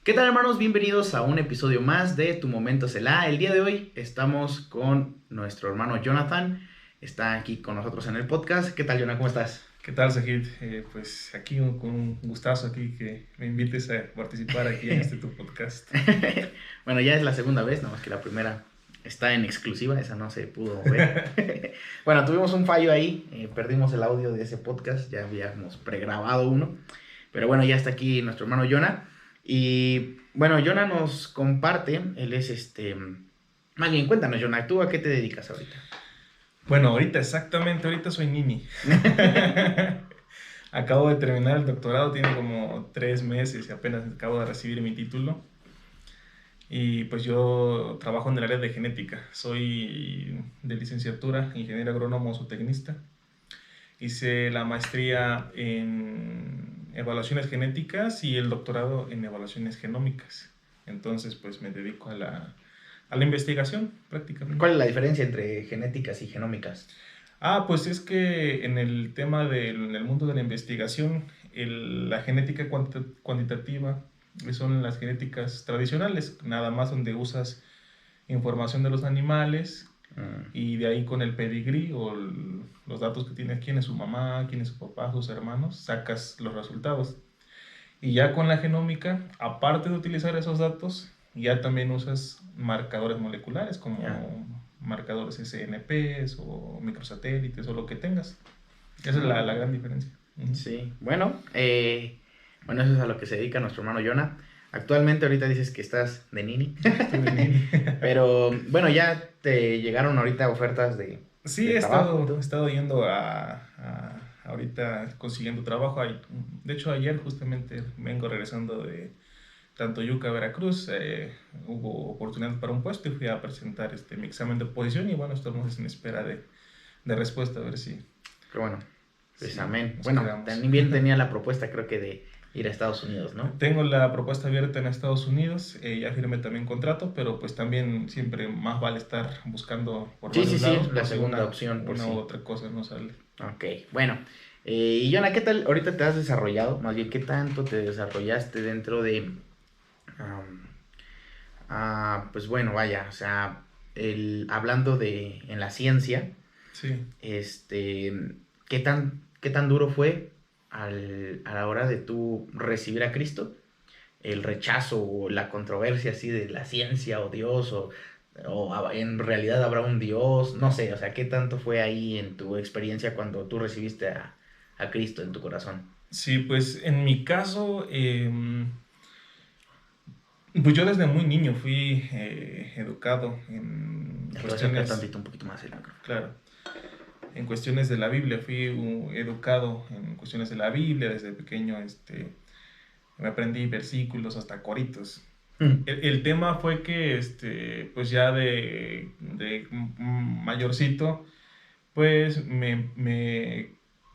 ¿Qué tal, hermanos? Bienvenidos a un episodio más de Tu Momento Selah. El día de hoy estamos con nuestro hermano Jonathan. Está aquí con nosotros en el podcast. ¿Qué tal, Jonathan? ¿Cómo estás? ¿Qué tal, Sajid? Pues aquí con un gustazo aquí que me invites a participar aquí en este tu podcast. Bueno, ya es la segunda vez, nada más que la primera está en exclusiva, esa no se pudo ver. Bueno, tuvimos un fallo ahí, perdimos el audio de ese podcast, ya habíamos pregrabado uno. Pero bueno, ya está aquí nuestro hermano Jonah. Y bueno, Jonah nos comparte, él es Más bien, cuéntanos, Jonah, ¿tú a qué te dedicas ahorita? Bueno, ahorita soy nini. Acabo de terminar el doctorado, tiene como 3 meses y apenas acabo de recibir mi título. Y pues yo trabajo en el área de genética. Soy de licenciatura, ingeniero agrónomo zootecnista. Hice la maestría en evaluaciones genéticas y el doctorado en evaluaciones genómicas. Entonces, pues me dedico a la investigación prácticamente. ¿Cuál es la diferencia entre genéticas y genómicas? Pues es que en el tema en el mundo de la investigación, la genética cuantitativa son las genéticas tradicionales, nada más donde usas información de los animales y de ahí con el pedigrí los datos que tiene quién es su mamá, quién es su papá, sus hermanos, sacas los resultados. Y ya con la genómica, aparte de utilizar esos datos, ya también usas marcadores moleculares como Ya. marcadores SNPs o microsatélites o lo que tengas. Esa es la Ah, gran diferencia. Ujú. sí, bueno, eso es a lo que se dedica nuestro hermano Jonah. Actualmente ahorita dices que estás de nini, Estoy de nini. pero bueno, ya te llegaron ahorita ofertas Sí, de he trabajo y estado, he todo. estado yendo ahorita consiguiendo trabajo. De hecho, ayer justamente vengo regresando de tanto Yuca, Veracruz. Hubo oportunidad para un puesto y fui a presentar mi examen de posición y bueno, estamos en espera de respuesta a ver Pero bueno, pues si amén. nos Bueno, quedamos. también tenía la propuesta creo que de ir a Estados Unidos, ¿no? Tengo la propuesta abierta en Estados Unidos, ya firmé también contrato, pero pues también siempre más vale estar buscando por Sí, sí, varios sí, lados la por si segunda opción por una u sí. otra cosa no sale. Ok, bueno. Y Jonah, ¿qué tal ahorita te has desarrollado? Más bien, ¿qué tanto te desarrollaste dentro de... am, pues bueno, vaya, o sea, hablando en la ciencia, Sí. este, ¿qué tan duro fue a la hora de tú recibir a Cristo? El rechazo o la controversia así de la ciencia o Dios o en realidad habrá un Dios, no sé, o sea, ¿qué tanto fue ahí en tu experiencia cuando tú recibiste a Cristo en tu corazón? Sí, pues en mi caso, pues yo desde muy niño fui educado en Ya te voy a acercar cuestiones, tantito un poquito más el micrófono. claro, en cuestiones de la Biblia, fui educado en cuestiones de la Biblia desde pequeño, me aprendí versículos hasta coritos. El tema fue que, pues ya de mayorcito, pues me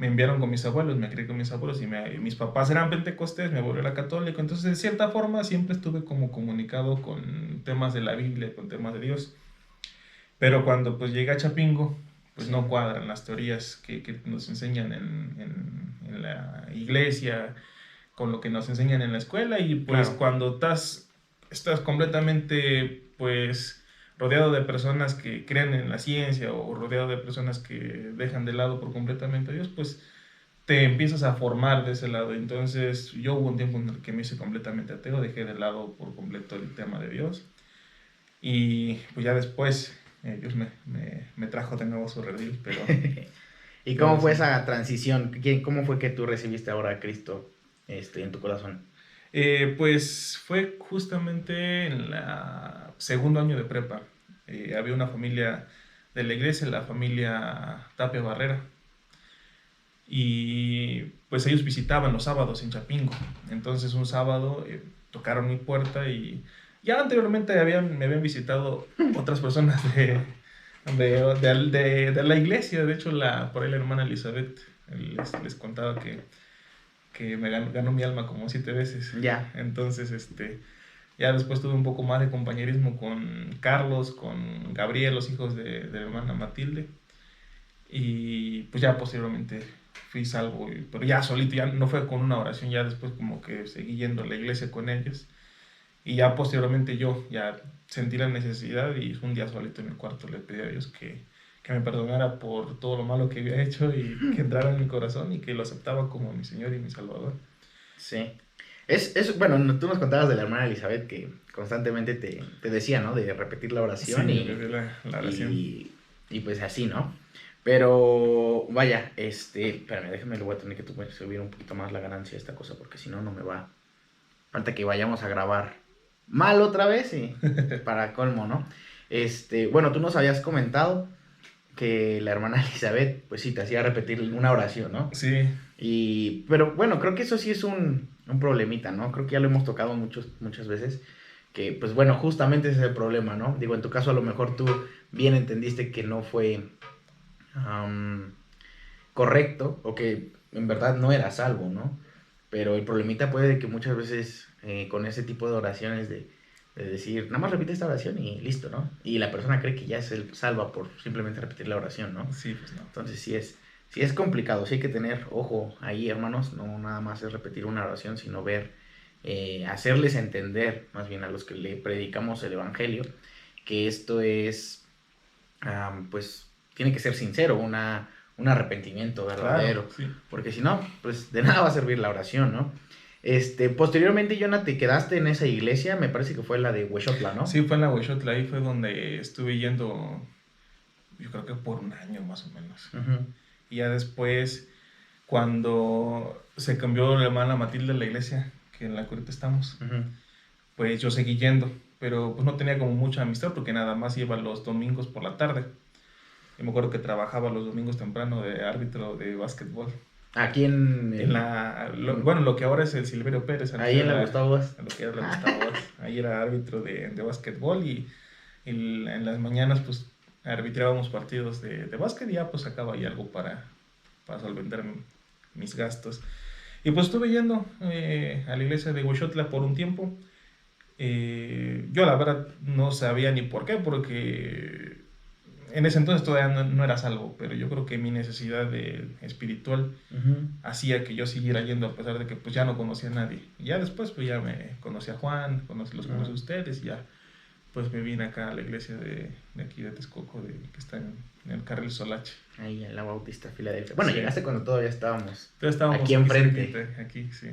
enviaron con mis abuelos, me crié con mis abuelos y mis papás eran pentecostés, mi abuelo era católico, entonces de cierta forma siempre estuve como comunicado con temas de la Biblia, con temas de Dios. Pero cuando pues llegué a Chapingo, pues Sí, no cuadran las teorías que nos enseñan en la iglesia, con lo que nos enseñan en la escuela y pues claro. cuando estás completamente pues rodeado de personas que creen en la ciencia o rodeado de personas que dejan de lado por completamente a Dios, pues te empiezas a formar de ese lado. Entonces yo hubo un tiempo en el que me hice completamente ateo, dejé de lado por completo el tema de Dios y pues ya después Dios me trajo de nuevo a su redil, ¿Y cómo pero fue sí. esa transición? ¿Cómo fue que tú recibiste ahora a Cristo en tu corazón? Pues fue justamente en la segundo año de prepa. Había una familia de la iglesia, la familia Tapia Barrera, y pues ellos visitaban los sábados en Chapingo. Entonces un sábado tocaron mi puerta y ya anteriormente me habían visitado otras personas de la iglesia. De hecho, por ahí la hermana Elizabeth les contaba que me ganó mi alma como 7 veces. Ya. Entonces, ya después tuve un poco más de compañerismo con Carlos, con Gabriel, los hijos de la hermana Matilde. Y pues ya posteriormente fui pero ya solito, ya no fue con una oración, ya después como que seguí yendo a la iglesia con ellos. Y ya posteriormente yo ya sentí la necesidad y un día solito en mi cuarto le pedí a Dios que me perdonara por todo lo malo que había hecho y que entrara en mi corazón y que lo aceptaba como mi Señor y mi Salvador. Sí. Bueno, tú nos contabas de la hermana Elizabeth que constantemente te decía, ¿no? De repetir la oración Sí, desde la oración. y pues así, ¿no? Pero vaya, espérame, déjame, lo voy a tener que subir un poquito más la ganancia de esta cosa porque si no, no me va. Falta que vayamos a grabar mal otra vez y para colmo, ¿no? Bueno, tú nos habías comentado que la hermana Elizabeth, pues sí, te hacía repetir una oración, ¿no? Sí. Pero bueno, creo que eso sí es un problemita, ¿no? Creo que ya lo hemos tocado muchas veces, que pues bueno, justamente ese es el problema, ¿no? Digo, en tu caso a lo mejor tú bien entendiste que no fue correcto o que en verdad no era salvo, ¿no? Pero el problemita puede de que muchas veces con ese tipo de oraciones de decir, nada más repite esta oración y listo, ¿no? Y la persona cree que ya es el salva por simplemente repetir la oración, ¿no? Sí, pues no. Entonces sí es complicado, sí hay que tener ojo ahí, hermanos, no nada más es repetir una oración, sino ver, hacerles entender, más bien a los que le predicamos el Evangelio, que esto es, pues, tiene que ser sincero, un arrepentimiento verdadero, Claro, sí. porque si no, pues de nada va a servir la oración, ¿no? Posteriormente, Jonah, te quedaste en esa iglesia, me parece que fue la de Huexotla, ¿no? Sí, fue en la Huexotla, ahí fue donde estuve yendo, yo creo que por un año más o menos. Uh-huh. Y ya después, cuando se cambió la hermana Matilde de la iglesia, que en la que ahorita estamos, Uh-huh. pues yo seguí yendo, pero pues no tenía como mucha amistad porque nada más iba los domingos por la tarde. Yo me acuerdo que trabajaba los domingos temprano de árbitro de básquetbol. Aquí Bueno, lo que ahora es el Silverio Pérez. Ahí en la Gustavo Vaz. Lo que era la Gustavo Vaz. Ahí era árbitro de básquetbol y en las mañanas pues arbitrábamos partidos de básquet y ya pues sacaba ahí algo para solventar mis gastos. Y pues estuve yendo a la iglesia de Huexotla por un tiempo. Yo la verdad no sabía ni por qué, porque en ese entonces todavía no era salvo, pero yo creo que mi necesidad espiritual Uh-huh. hacía que yo siguiera yendo a pesar de que pues ya no conocía a nadie. Y ya después pues ya me conocí a Juan, los conocí a ustedes y ya pues me vine acá a la iglesia de aquí de Texcoco, que está en el Carril Solache. Ahí en la Bautista Filadelfia. Bueno, Sí. llegaste cuando todavía estábamos Estábamos aquí enfrente. cerquita, aquí, sí.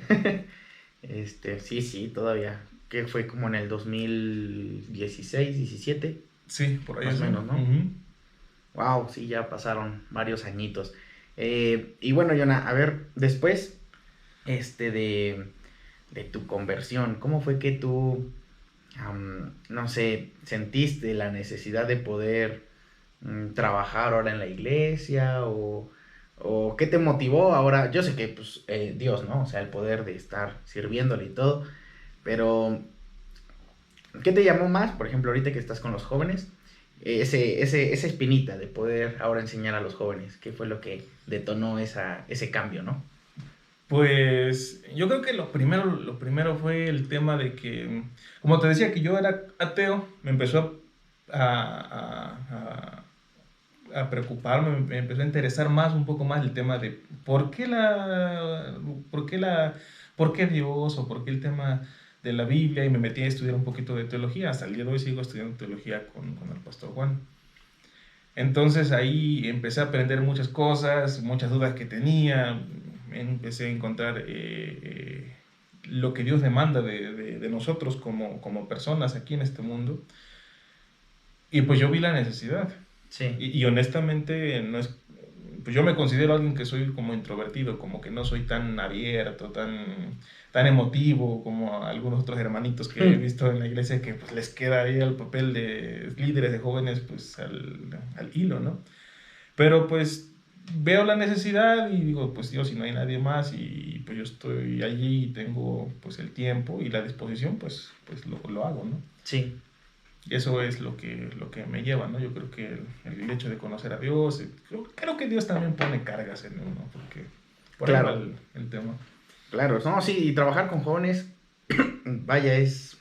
Sí, todavía. Que fue como en el 2016, 17. Sí, por ahí Más o es, menos, ¿no? Uh-huh. Wow, sí, ya pasaron varios añitos. Y bueno, Jonah, a ver, después de tu conversión, ¿cómo fue que tú, no sé, sentiste la necesidad de poder trabajar ahora en la iglesia o qué te motivó ahora? Yo sé que, pues, Dios, ¿no? O sea, el poder de estar sirviéndole y todo, pero ¿qué te llamó más, por ejemplo, ahorita que estás con los jóvenes? Esa espinita de poder ahora enseñar a los jóvenes, ¿qué fue lo que detonó ese cambio, no? Pues yo creo que lo primero fue el tema de que, como te decía que yo era ateo, me empezó a preocuparme, me empezó a interesar un poco más el tema de por qué Dios o por qué el tema de la Biblia, y me metí a estudiar un poquito de teología. Hasta el día de hoy sigo estudiando teología con el pastor Juan. Entonces ahí empecé a aprender muchas cosas, muchas dudas que tenía, empecé a encontrar lo que Dios demanda de nosotros como personas aquí en este mundo. Y pues yo vi la necesidad. Sí. Y honestamente, no es, pues yo me considero alguien que soy como introvertido, como que no soy tan abierto, tan emotivo como algunos otros hermanitos que he visto en la iglesia que pues les queda ahí el papel de líderes de jóvenes pues al hilo, ¿no? Pero pues veo la necesidad y digo, pues Dios, si no hay nadie más y pues yo estoy allí y tengo pues el tiempo y la disposición, pues lo hago, ¿no? Sí. Y eso es lo que me lleva, ¿no? Yo creo que el hecho de conocer a Dios, creo que Dios también pone cargas en uno, porque por claro. ahí va el tema. Claro, no, sí, y trabajar con jóvenes, vaya, sí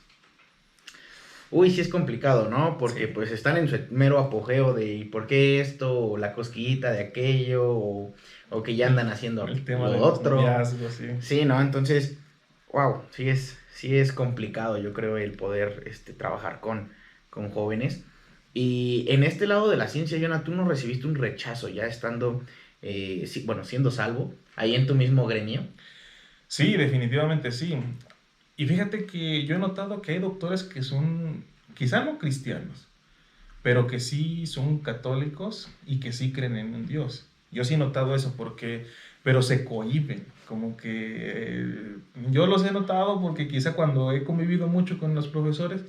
es complicado, ¿no? Porque pues están en su mero apogeo de ¿y por qué esto? O la cosquillita de aquello, o que ya andan haciendo el tema lo de otro. los noviazgos, sí. Sí, ¿no? Entonces, wow, sí sí es complicado, yo creo, el poder trabajar con jóvenes. Y en este lado de la ciencia, Jonah, tú no recibiste un rechazo ya estando, bueno, siendo salvo, ahí en tu mismo gremio. Sí, definitivamente sí. Y fíjate que yo he notado que hay doctores que son, quizá no cristianos, pero que sí son católicos y que sí creen en un Dios. Yo sí he notado eso porque, pero se cohíben, como que yo los he notado porque quizá cuando he convivido mucho con los profesores,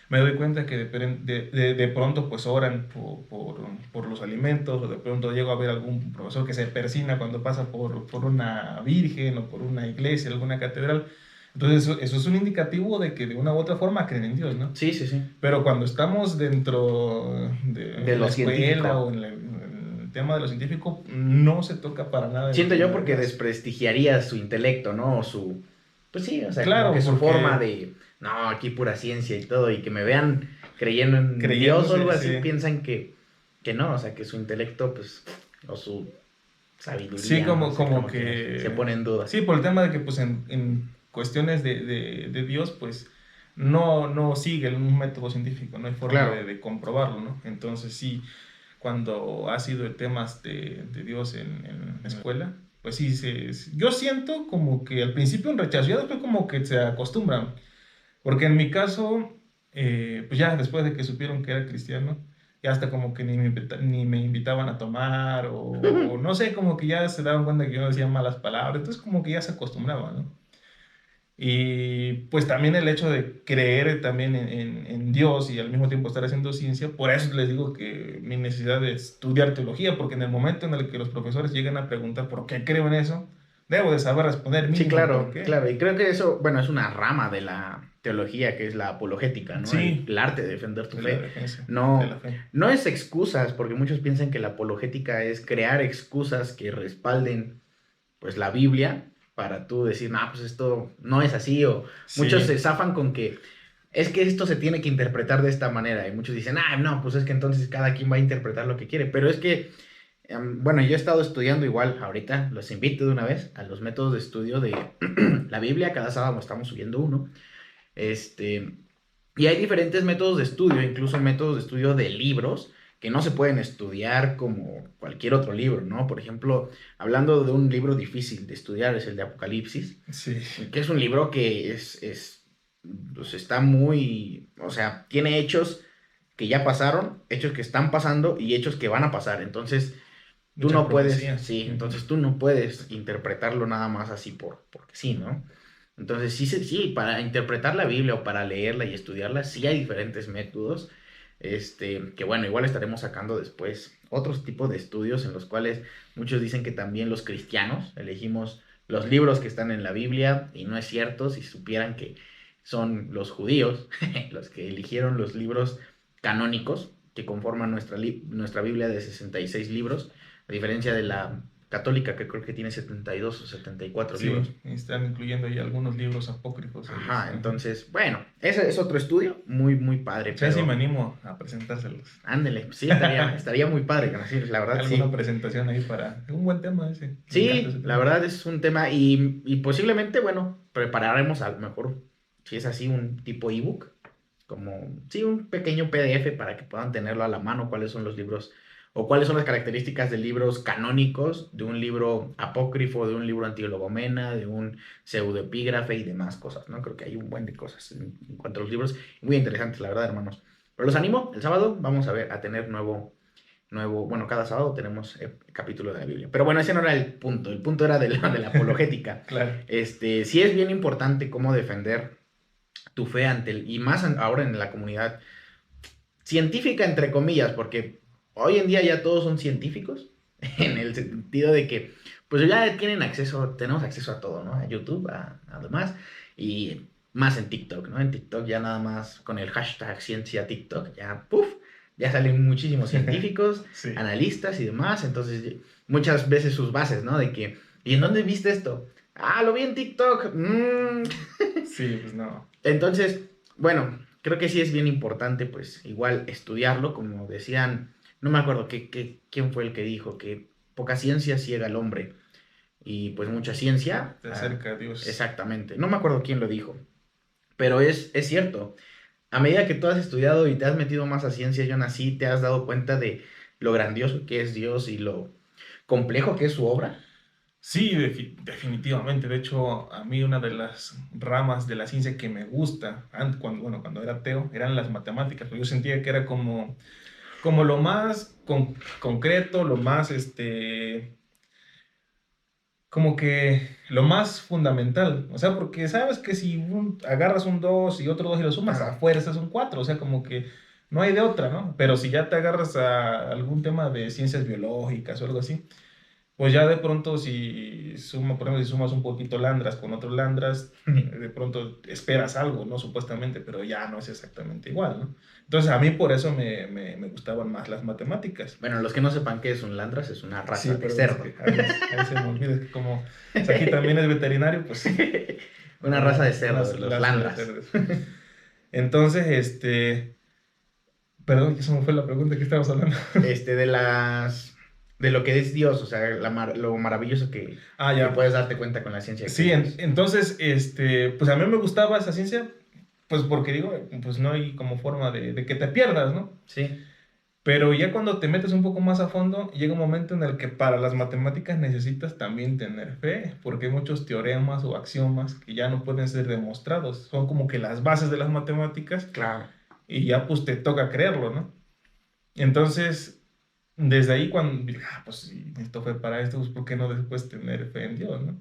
me doy cuenta que de pronto pues oran por los alimentos, o de pronto llego a ver algún profesor que se persina cuando pasa por una virgen o por una iglesia, alguna catedral. Entonces eso es un indicativo de que de una u otra forma creen en Dios, ¿no? Sí, sí, sí. Pero cuando estamos dentro De de la lo escuela o científico. en el tema de lo científico, no se toca para nada el Siento yo tema de porque Dios. desprestigiaría su intelecto, ¿no? O su, pues sí, o sea, como que Claro, su forma porque de, no, aquí pura ciencia y todo, y que me vean creyendo en Dios o creyéndose, algo así, sí. piensan que no, o sea, que su intelecto, pues, o su Sí, sabiduría, no como, sé como cómo quieras, se que... pone en duda. Sí, por el tema de que pues en cuestiones de Dios, pues no sigue un método científico, no hay forma Claro. de comprobarlo, ¿no? Entonces sí, cuando ha sido de temas de Dios en la escuela, pues sí, yo siento como que al principio un rechazo, ya después como que se acostumbran, porque en mi caso, pues ya después de que supieron que era cristiano, ya hasta como que ni me invitaban a tomar, o no sé, como que ya se daban cuenta que yo no decía malas palabras, entonces como que ya se acostumbraban, ¿no? Y pues también el hecho de creer también en Dios y al mismo tiempo estar haciendo ciencia, por eso les digo que mi necesidad de estudiar teología, porque en el momento en el que los profesores llegan a preguntar por qué creo en eso, debo de saber responder Sí, mínimo por claro, qué. claro. Y creo que eso, bueno, es una rama de la teología que es la apologética, ¿no? Sí, El arte de defender tu de la fe. defensa de la No, fe. no es excusas, porque muchos piensan que la apologética es crear excusas que respalden, pues, la Biblia para tú decir, no, pues esto no es así, o muchos Sí, se zafan con que es que esto se tiene que interpretar de esta manera, y muchos dicen, ah, no, pues es que entonces cada quien va a interpretar lo que quiere, pero es que bueno, yo he estado estudiando igual ahorita, los invito de una vez a los métodos de estudio de la Biblia, cada sábado estamos subiendo uno, este, y hay diferentes métodos de estudio, incluso métodos de estudio de libros que no se pueden estudiar como cualquier otro libro, ¿no? Por ejemplo, hablando de un libro difícil de estudiar, es el de Apocalipsis, sí, que es un libro que pues está muy, o sea, tiene hechos que ya pasaron, hechos que están pasando y hechos que van a pasar, entonces tú mucha no puedes, profecía. sí, Ujú. entonces tú no puedes interpretarlo nada más así porque sí, ¿no? Entonces sí, sí, para interpretar la Biblia o para leerla y estudiarla, sí hay diferentes métodos, que bueno, igual estaremos sacando después otros tipos de estudios en los cuales muchos dicen que también los cristianos elegimos los libros que están en la Biblia y no es cierto, si supieran que son los judíos los que eligieron los libros canónicos que conforman nuestra Biblia de 66 libros, a diferencia de la católica que creo que tiene 72 o 74 libros. Sí, están incluyendo ahí algunos libros apócrifos ellos. Ajá, Ajá. entonces, bueno, ese es otro estudio muy, muy padre, Ya sí me pero animo a presentárselos. ándele, sí, estaría muy padre, Canacín, la verdad, Alguna sí. presentación ahí para... Un buen tema ese. Me encanta ese Sí, la tema. verdad es un tema y posiblemente, bueno, prepararemos a lo mejor, si es así, un tipo ebook, como, sí, un pequeño PDF para que puedan tenerlo a la mano, cuáles son los libros o cuáles son las características de libros canónicos, de un libro apócrifo, de un libro antilogomena, de un pseudoepígrafe y demás cosas, ¿no? Creo que hay un buen de cosas en cuanto a los libros, muy interesantes, la verdad, hermanos. Pero los animo, el sábado vamos a tener bueno, cada sábado tenemos capítulo de la Biblia. Pero bueno, ese no era el punto era de la apologética. Claro. Sí es bien importante cómo defender tu fe y más ahora en la comunidad científica, entre comillas, porque hoy en día ya todos son científicos, en el sentido de que, pues ya tenemos acceso a todo, ¿no? A YouTube, a demás, y más en TikTok, ¿no? En TikTok ya nada más con el hashtag ciencia TikTok, ya, puff, ya salen muchísimos científicos, Sí. analistas y demás, entonces muchas veces sus bases, ¿no? De que, ¿y en dónde viste esto? Ah, lo vi en TikTok. Sí, pues no. Entonces, bueno, creo que sí es bien importante, pues, igual estudiarlo, como decían, no me acuerdo quién fue el que dijo que poca ciencia ciega al hombre y pues mucha ciencia, Te acerca a Dios. exactamente, no me acuerdo quién lo dijo, Pero es cierto, a medida que tú has estudiado y te has metido más a ciencia, John, así te has dado cuenta de lo grandioso que es Dios y lo complejo que es su obra. Sí, definitivamente. De hecho, a mí una de las ramas de la ciencia que me gusta, cuando era ateo, eran las matemáticas. Yo sentía que era como lo más concreto, lo más, como que lo más fundamental. O sea, porque sabes que si agarras un 2 y otro 2 y lo sumas, a Ajá. fuerza son 4. O sea, como que no hay de otra, ¿no? Pero si ya te agarras a algún tema de ciencias biológicas o algo así, pues ya de pronto por ejemplo, si sumas un poquito Landras con otro Landras, de pronto esperas algo, ¿no? Supuestamente, pero ya no es exactamente igual, ¿no? Entonces a mí por eso me gustaban más las matemáticas. Bueno, los que no sepan qué es un Landras, es una raza Sí, de pero es cerdo. que a veces me olvida que como Saji también es veterinario, pues Una raza de una cerdos, los raza de Landras. cerdos. Entonces, perdón, que se me fue la pregunta que estábamos hablando. De lo que es Dios, o sea, lo maravilloso Ah, que ya. puedes darte cuenta con la ciencia que Sí, es Dios. entonces, pues a mí me gustaba esa ciencia, pues porque digo, pues no hay como forma de que te pierdas, ¿no? Sí, Pero ya cuando te metes un poco más a fondo, llega un momento en el que para las matemáticas necesitas también tener fe, porque hay muchos teoremas o axiomas que ya no pueden ser demostrados, son como que las bases de las matemáticas claro. y ya pues te toca creerlo, ¿no? Entonces, desde ahí cuando dije, pues si esto fue para esto, pues ¿por qué no después tener fe en Dios, ¿no?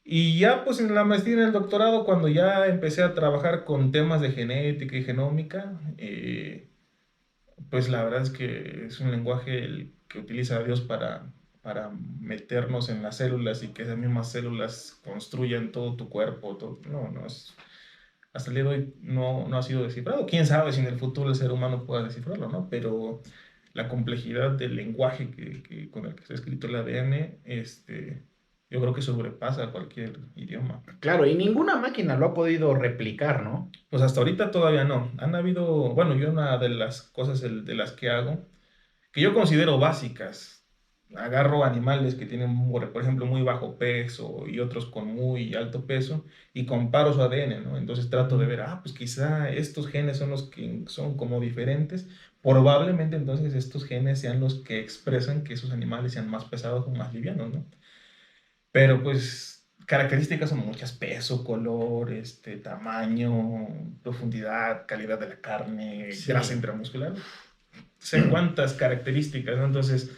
Y ya pues en la maestría y en el doctorado, cuando ya empecé a trabajar con temas de genética y genómica, pues la verdad es que es un lenguaje el que utiliza Dios para meternos en las células y que esas mismas células construyan todo tu cuerpo. Todo. No, no es, hasta el día de hoy no ha sido descifrado. Quién sabe si en el futuro el ser humano pueda descifrarlo, ¿no? Pero la complejidad del lenguaje con el que está escrito el ADN, yo creo que sobrepasa cualquier idioma. Claro, y ninguna máquina lo ha podido replicar, ¿no? Pues hasta ahorita todavía no. Han habido, bueno, yo una de las cosas de las que hago, que yo considero básicas, agarro animales que tienen, por ejemplo, muy bajo peso y otros con muy alto peso y comparo su ADN, ¿no? Entonces trato de ver, pues quizá estos genes son los que son como diferentes. Probablemente entonces estos genes sean los que expresan que esos animales sean más pesados o más livianos, ¿no? Pero pues características son muchas, peso, color, tamaño, profundidad, calidad de la carne, grasa Sí. intramuscular, sé cuántas características, ¿no? Entonces,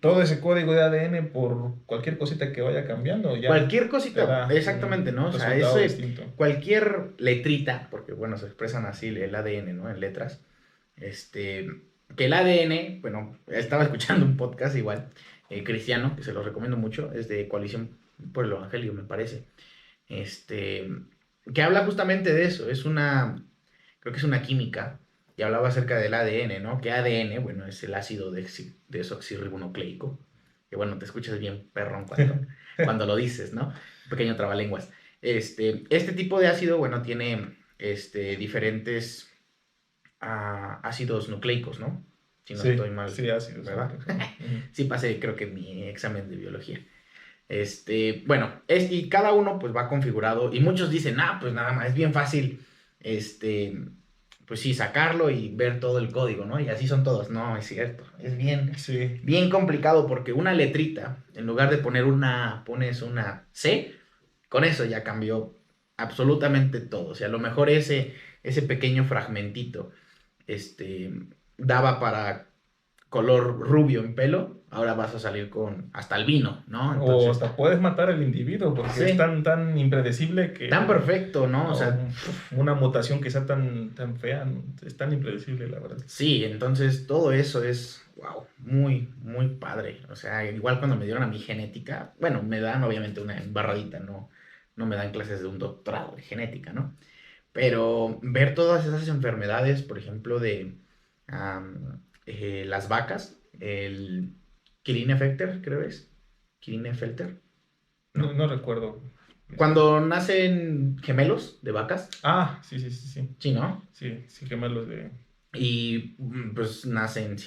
todo ese código de ADN por cualquier cosita que vaya cambiando ya Cualquier te cosita, da exactamente, un ¿no? O sea, resultado distinto. cualquier letrita, porque bueno, se expresan así el ADN, ¿no? En letras. Este, que el ADN, bueno, estaba escuchando un podcast igual, cristiano, que se lo recomiendo mucho, es de Coalición por el Evangelio, me parece. Este, que habla justamente de eso, creo que es una química, y hablaba acerca del ADN, ¿no? Que ADN, bueno, es el ácido desoxirribonucleico, que bueno, te escuchas bien perrón cuando lo dices, ¿no? Un pequeño trabalenguas. Este tipo de ácido, bueno, tiene diferentes ácidos nucleicos, ¿no? Si no estoy Sí, mal, sí, ácido. ¿verdad? Ujú. Sí pasé, creo que mi examen de biología. Bueno, y cada uno pues va configurado y muchos dicen, pues nada más, es bien fácil, pues sí, sacarlo y ver todo el código, ¿no? Y así son todos. No, es cierto, es bien, Sí, bien complicado porque una letrita, en lugar de pones una C, con eso ya cambió absolutamente todo. O sea, a lo mejor ese pequeño fragmentito, este, daba para color rubio en pelo, ahora vas a salir con hasta albino, ¿no? o Entonces, hasta puedes matar al individuo porque es sí, tan impredecible tan que perfecto, ¿no? O o sea, una mutación que sea tan fea, ¿no? Es tan impredecible, la verdad. sí, entonces todo eso es, wow, muy, muy padre. O sea, igual cuando me dieron a mi genética, bueno, me dan obviamente una embarradita, no me dan clases de un doctorado de genética, ¿no? Pero ver todas esas enfermedades, por ejemplo, de las vacas, el Klinefelter, creo es, Klinefelter, No, ¿no? no recuerdo. Cuando nacen gemelos de vacas, Sí, sí, sí, sí. sí, ¿no? Sí, sí, gemelos de... Y pues nacen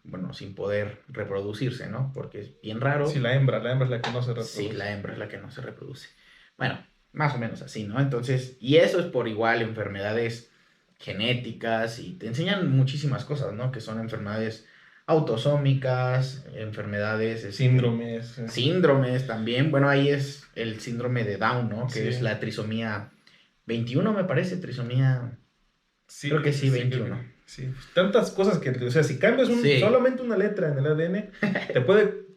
bueno, sin poder reproducirse, ¿no? Porque es bien Sí, raro. la hembra es la que no se Sí, reproduce. la hembra es la que no se reproduce. Bueno, Más o menos así, ¿no? Entonces, y eso es por igual enfermedades genéticas y te enseñan muchísimas cosas, ¿no? Que son enfermedades autosómicas, enfermedades... Síndromes. Síndromes también. Bueno, ahí es el síndrome de Down, ¿no? Que Sí. es la trisomía 21, me parece, trisomía... Sí, creo que sí, 21. Sí, tantas cosas que, o sea, si cambias Sí. solamente una letra en el ADN, te puede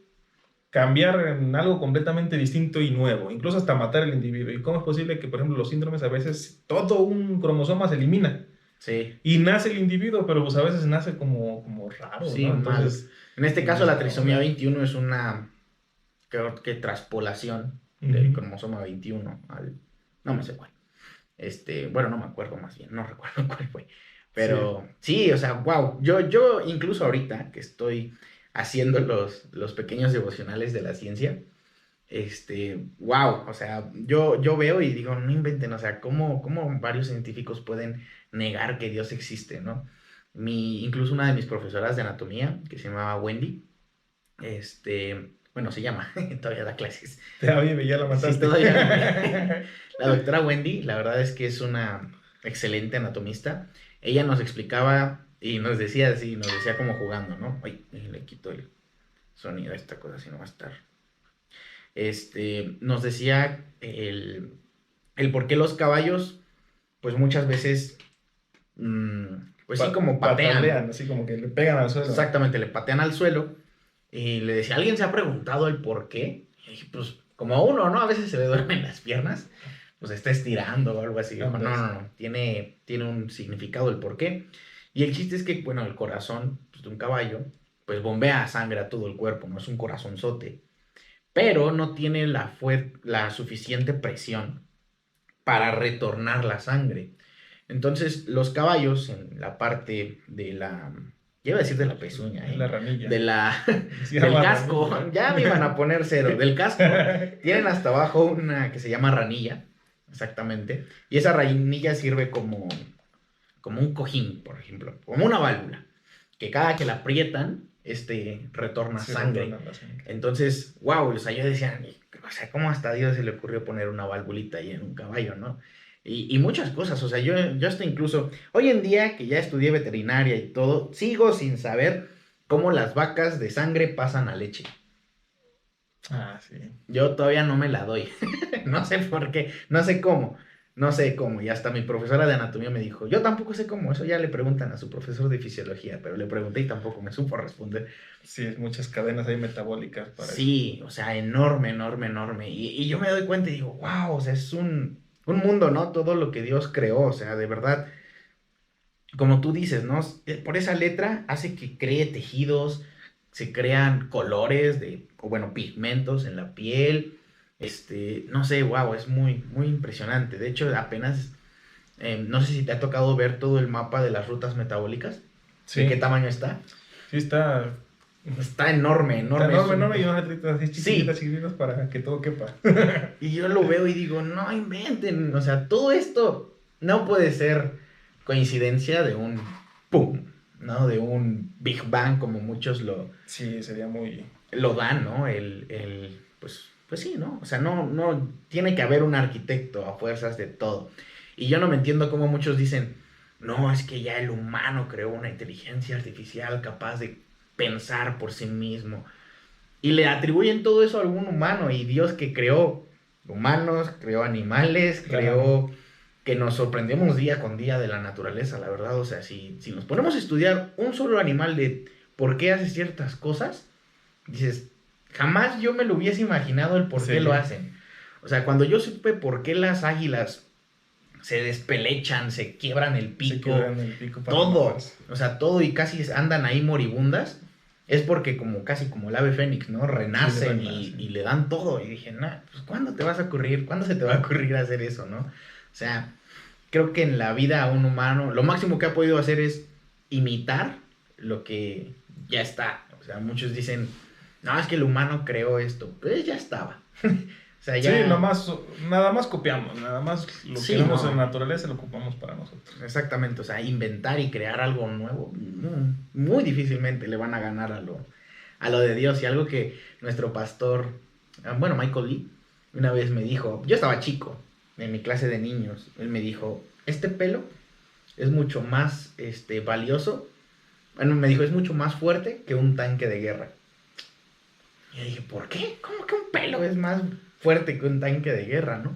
cambiar en algo completamente distinto y nuevo, incluso hasta matar al individuo. ¿Y cómo es posible que, por ejemplo, los síndromes a veces todo un cromosoma se elimina? Sí. Y nace el individuo, pero pues a veces nace como raro, Sí, ¿no? mal. Entonces, En este caso, la trisomía 21 es una, creo que traspolación del cromosoma 21 al... No me sé cuál. Bueno, no me acuerdo más bien, no recuerdo cuál fue. Pero sí, o sea, wow. Yo incluso ahorita que estoy haciendo los pequeños devocionales de la ciencia, wow, o sea, yo veo y digo, no inventen, o sea, ¿cómo varios científicos pueden negar que Dios existe, ¿no? Incluso una de mis profesoras de anatomía, que se llamaba Wendy, bueno, se llama, todavía da clases. Ya vive, ya la mataste. Sí, todavía. La doctora Wendy, la verdad es que es una excelente anatomista. Ella nos explicaba y nos decía así, nos decía como jugando, ¿no? Ay, le quito el sonido a esta cosa, si no va a estar. Nos decía el por qué los caballos, pues muchas veces, pues sí, como patean. Patalean, así como que le pegan al suelo. Exactamente, le patean al suelo. Y le decía, ¿alguien se ha preguntado el por qué? Y dije, pues como uno, ¿no? A veces se le duermen las piernas, pues está estirando o algo así. Dijo, no, tiene un significado el por qué. Y el chiste es que, bueno, el corazón pues, de un caballo, pues bombea sangre a todo el cuerpo, no es un corazonzote, pero no tiene la suficiente presión para retornar la sangre. Entonces, los caballos, en la parte de la... Ya iba a decir de la pezuña, La ranilla. del casco, ranilla. Ya me iban a poner cero. Del casco, tienen hasta abajo una que se llama ranilla, exactamente. Y esa ranilla sirve como un cojín, por ejemplo, como una válvula, que cada que la aprietan, retorna sangre. Entonces, wow, o sea, yo decía, o sea, ¿cómo hasta a Dios se le ocurrió poner una valvulita ahí en un caballo, no? Y muchas cosas, o sea, yo hasta incluso, hoy en día que ya estudié veterinaria y todo, sigo sin saber cómo las vacas de sangre pasan a leche. Ah, sí. Yo todavía no me la doy, no sé por qué, no sé cómo, y hasta mi profesora de anatomía me dijo, yo tampoco sé cómo, eso ya le preguntan a su profesor de fisiología, pero le pregunté y tampoco me supo responder. Sí, muchas cadenas ahí metabólicas para sí, eso. O sea, enorme, y yo me doy cuenta y digo, wow, o sea, es un mundo, ¿no? Todo lo que Dios creó, o sea, de verdad, como tú dices, ¿no? Por esa letra hace que cree tejidos, se crean colores o bueno, pigmentos en la piel, no sé, wow, es muy, muy impresionante. De hecho, apenas, no sé si te ha tocado ver todo el mapa de las rutas metabólicas. Sí. ¿De qué tamaño está? Sí, está enorme. Está enorme y unas letritas así chiquititas para que todo quepa. Y yo lo veo y digo, no inventen, o sea, todo esto no puede ser coincidencia de un pum, ¿no? De un Big Bang como muchos sí, sería muy... Lo dan, ¿no? Pues sí, ¿no? O sea, no tiene que haber un arquitecto a fuerzas de todo. Y yo no me entiendo cómo muchos dicen, no, es que ya el humano creó una inteligencia artificial capaz de pensar por sí mismo. Y le atribuyen todo eso a algún humano. Y Dios que creó humanos, creó animales, creó que nos sorprendemos día con día de la naturaleza, la verdad. O sea, si nos ponemos a estudiar un solo animal de por qué hace ciertas cosas, dices, jamás yo me lo hubiese imaginado el por qué lo hacen. O sea, cuando yo supe por qué las águilas se despelechan, se quiebran el pico, todo, o sea, todo y casi andan ahí moribundas, es porque casi como el ave fénix, ¿no? Renacen y le dan todo. Y dije, no, pues ¿cuándo se te va a ocurrir hacer eso, no? O sea, creo que en la vida a un humano, lo máximo que ha podido hacer es imitar lo que ya está. O sea, muchos dicen, no, es que el humano creó esto, pues ya estaba. O sea, ya... Sí, nada más copiamos, nada más lo que vemos en la naturaleza lo ocupamos para nosotros. Exactamente, o sea, inventar y crear algo nuevo, muy difícilmente le van a ganar a lo de Dios. Y algo que nuestro pastor, bueno, Michael Lee, una vez me dijo, yo estaba chico, en mi clase de niños, él me dijo, este pelo es mucho más valioso. Bueno, me dijo, es mucho más fuerte que un tanque de guerra. Y yo dije, ¿por qué? ¿Cómo que un pelo es más fuerte que un tanque de guerra, no?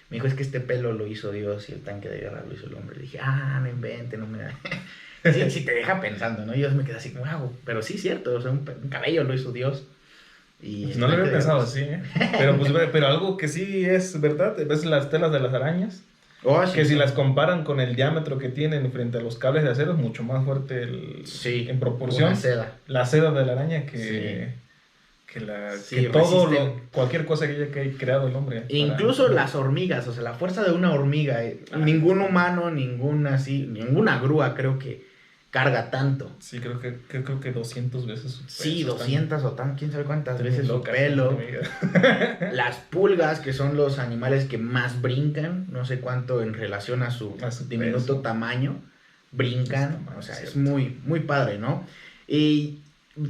Me dijo, es que este pelo lo hizo Dios y el tanque de guerra lo hizo el hombre. Le dije, no invente, no me da. Sí, te deja pensando, ¿no? Yo me quedé así como, pero sí, cierto, o sea, un cabello lo hizo Dios. Y pues no lo había pensado así, ¿eh? Pero algo que sí es verdad, ves las telas de las arañas, que si las comparan con el diámetro que tienen frente a los cables de acero, es mucho más fuerte en proporción la seda de la araña que cualquier cosa que haya creado el hombre. Incluso las hormigas, o sea, la fuerza de una hormiga, ningún humano, ninguna grúa creo que carga tanto. Sí, creo que 200 veces su peso. Sí, 200 o quién sabe cuántas veces su pelo. Las pulgas, que son los animales que más brincan, no sé cuánto en relación a su diminuto tamaño, brincan, o sea, es muy, muy padre, ¿no? Y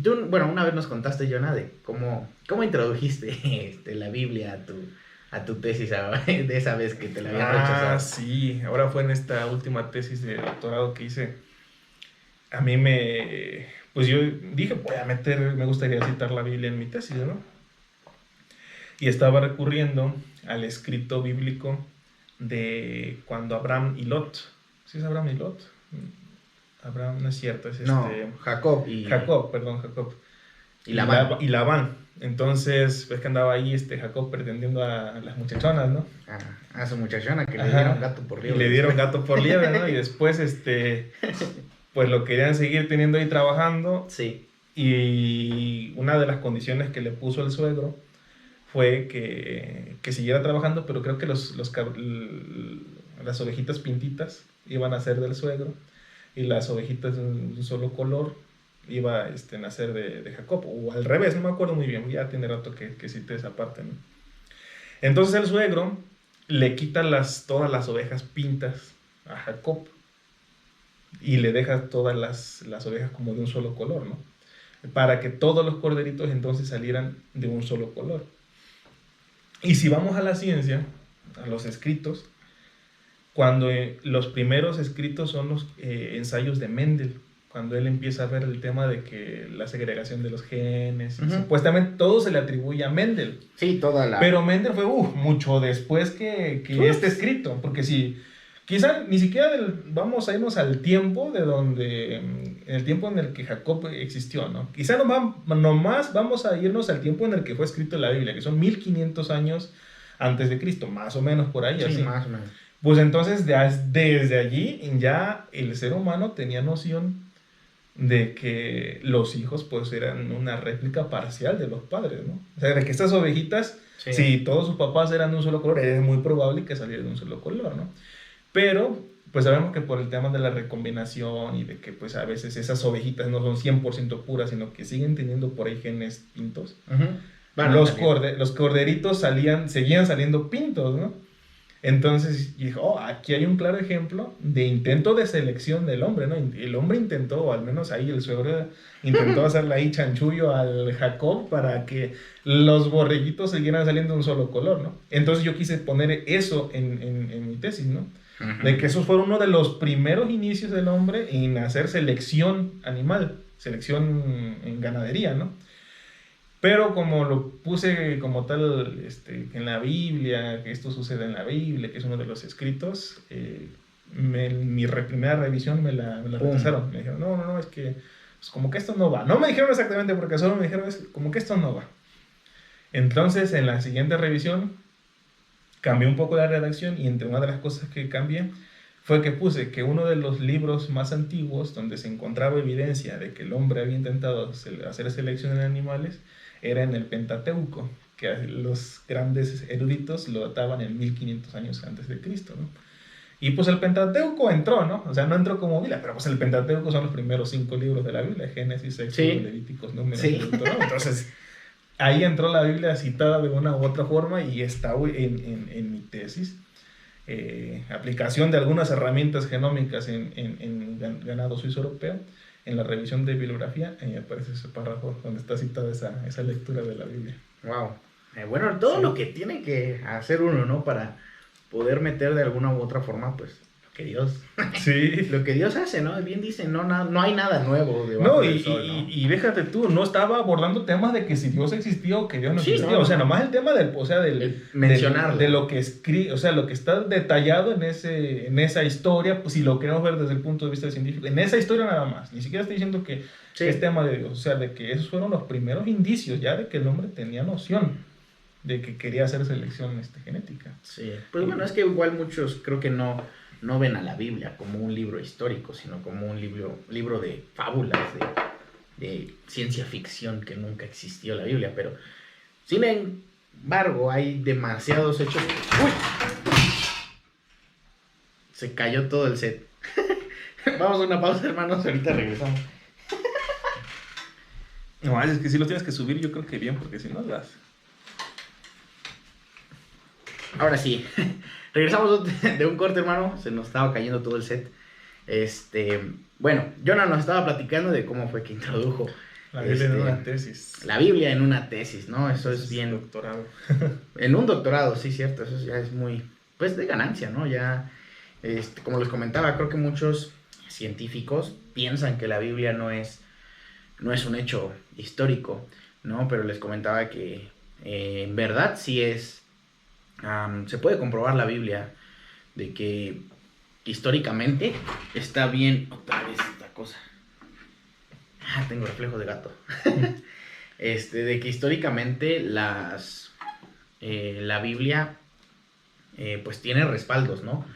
tú, bueno, una vez nos contaste, Jonah, de cómo introdujiste la Biblia a tu tesis de esa vez que te la habían rechazado. Sí, ahora fue en esta última tesis de doctorado que hice. A mí pues yo dije, me gustaría citar la Biblia en mi tesis, ¿no? Y estaba recurriendo al escrito bíblico de cuando Abraham y Lot. ¿Sí es Abraham y Lot? Abraham no es cierto, es Jacob. Jacob. Y Labán. Entonces, ves que andaba ahí Jacob pretendiendo a las muchachonas, ¿no? A su muchachona que le dieron gato por liebre. Y le dieron gato por liebre, ¿no? Y después, pues lo querían seguir teniendo ahí trabajando. Sí. Y una de las condiciones que le puso el suegro fue que siguiera trabajando, pero creo que las ovejitas pintitas iban a ser del suegro y las ovejitas de un solo color iba a nacer de Jacob, o al revés, no me acuerdo muy bien, ya tiene rato que cité esa parte, ¿no? Entonces el suegro le quita todas las ovejas pintas a Jacob y le deja todas las ovejas como de un solo color, ¿no? Para que todos los corderitos entonces salieran de un solo color. Y si vamos a la ciencia, a los escritos, cuando los primeros escritos son los ensayos de Mendel, cuando él empieza a ver el tema de que la segregación de los genes, supuestamente todo se le atribuye a Mendel. Sí, Pero Mendel fue mucho después que este escrito, porque si quizá ni siquiera vamos a irnos al tiempo en el tiempo en el que Jacob existió, ¿no? Quizá nomás vamos a irnos al tiempo en el que fue escrito la Biblia, que son 1500 años antes de Cristo, más o menos por ahí. Sí, así. más o menos. Pues entonces desde allí ya el ser humano tenía noción de que los hijos pues eran una réplica parcial de los padres, ¿no? O sea, de que estas ovejitas, si todos sus papás eran de un solo color, es muy probable que salieran de un solo color, ¿no? Pero pues sabemos que por el tema de la recombinación y de que pues a veces esas ovejitas no son 100% puras, sino que siguen teniendo por ahí genes pintos. Los corderitos seguían saliendo pintos, ¿no? Entonces dijo, aquí hay un claro ejemplo de intento de selección del hombre, ¿no? El hombre intentó, o al menos ahí el suegro intentó hacerle ahí chanchullo al Jacob para que los borreguitos siguieran saliendo de un solo color, ¿no? Entonces yo quise poner eso en mi tesis, ¿no? De que esos fueron uno de los primeros inicios del hombre en hacer selección animal, selección en ganadería, ¿no? Pero como lo puse como tal en la Biblia, que esto sucede en la Biblia, que es uno de los escritos, mi primera revisión me la rechazaron. Me dijeron, no, es que pues como que esto no va. No me dijeron exactamente porque solo me dijeron, como que esto no va. Entonces, en la siguiente revisión, cambié un poco la redacción y entre una de las cosas que cambié fue que puse que uno de los libros más antiguos donde se encontraba evidencia de que el hombre había intentado hacer selección en animales era en el Pentateuco, que los grandes eruditos lo databan en 1500 años antes de Cristo, ¿no? Y pues el Pentateuco entró, ¿no? O sea, no entró como Biblia, pero pues el Pentateuco son los primeros 5 libros de la Biblia, Génesis, Éxodo, Levíticos, Números, Deuteronomio. Entonces, ahí entró la Biblia citada de una u otra forma y está en mi tesis. Aplicación de algunas herramientas genómicas en ganado suizo europeo. En la revisión de bibliografía aparece ese párrafo donde está citada esa lectura de la Biblia. Wow. Bueno, todo lo que tiene que hacer uno, ¿no? Para poder meter de alguna u otra forma, pues, lo que Dios, Sí. lo que Dios hace, ¿no? Bien dicen, no hay nada nuevo debajo del sol, ¿no? Y déjate tú, no estaba abordando temas de que si Dios existía o que Dios no Sí, existía, no, o sea, no. nomás el tema del, o sea, Mencionarlo. de lo que escribe, o sea, lo que está detallado en esa historia, pues si lo queremos ver desde el punto de vista científico, en esa historia nada más, ni siquiera estoy diciendo que Sí. es tema de Dios, o sea, de que esos fueron los primeros indicios ya de que el hombre tenía noción de que quería hacer selección genética. Sí, pues bueno, es que igual muchos creo que no ven a la Biblia como un libro histórico, sino como un libro de fábulas, de ciencia ficción, que nunca existió la Biblia, pero sin embargo hay demasiados hechos. ¡Uy! Se cayó todo el set. Vamos a una pausa, hermanos, ahorita regresamos. No, es que si lo tienes que subir, yo creo que bien, porque si no las... Ahora sí, regresamos de un corte, hermano. Se nos estaba cayendo todo el set. Bueno, Jonah nos estaba platicando de cómo fue que introdujo la Biblia en una tesis. La Biblia en una tesis, ¿no? Eso es bien. Doctorado. En un doctorado, sí, cierto. Eso ya es muy, pues, de ganancia, ¿no? Ya, como les comentaba, creo que muchos científicos piensan que la Biblia no es un hecho histórico, ¿no? Pero les comentaba que en verdad sí es. Se puede comprobar la Biblia de que históricamente está bien. Otra vez esta cosa. Tengo reflejo de gato. De que históricamente la Biblia pues tiene respaldos, ¿no?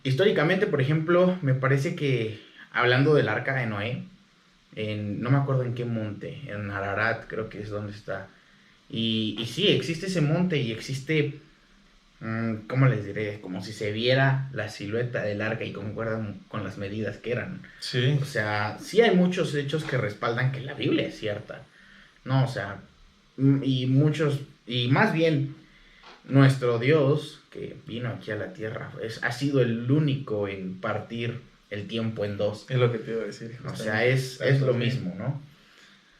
Históricamente, por ejemplo, me parece que hablando del arca de Noé, no me acuerdo en qué monte, en Ararat creo que es donde está. Y sí, existe ese monte y existe, ¿cómo les diré? Como si se viera la silueta del arca y concuerdan con las medidas que eran. Sí. O sea, sí hay muchos hechos que respaldan que la Biblia es cierta. No, o sea, y más bien, nuestro Dios, que vino aquí a la tierra, ha sido el único en partir el tiempo en dos. Es lo que te iba a decir. O sea, es lo mismo, ¿no?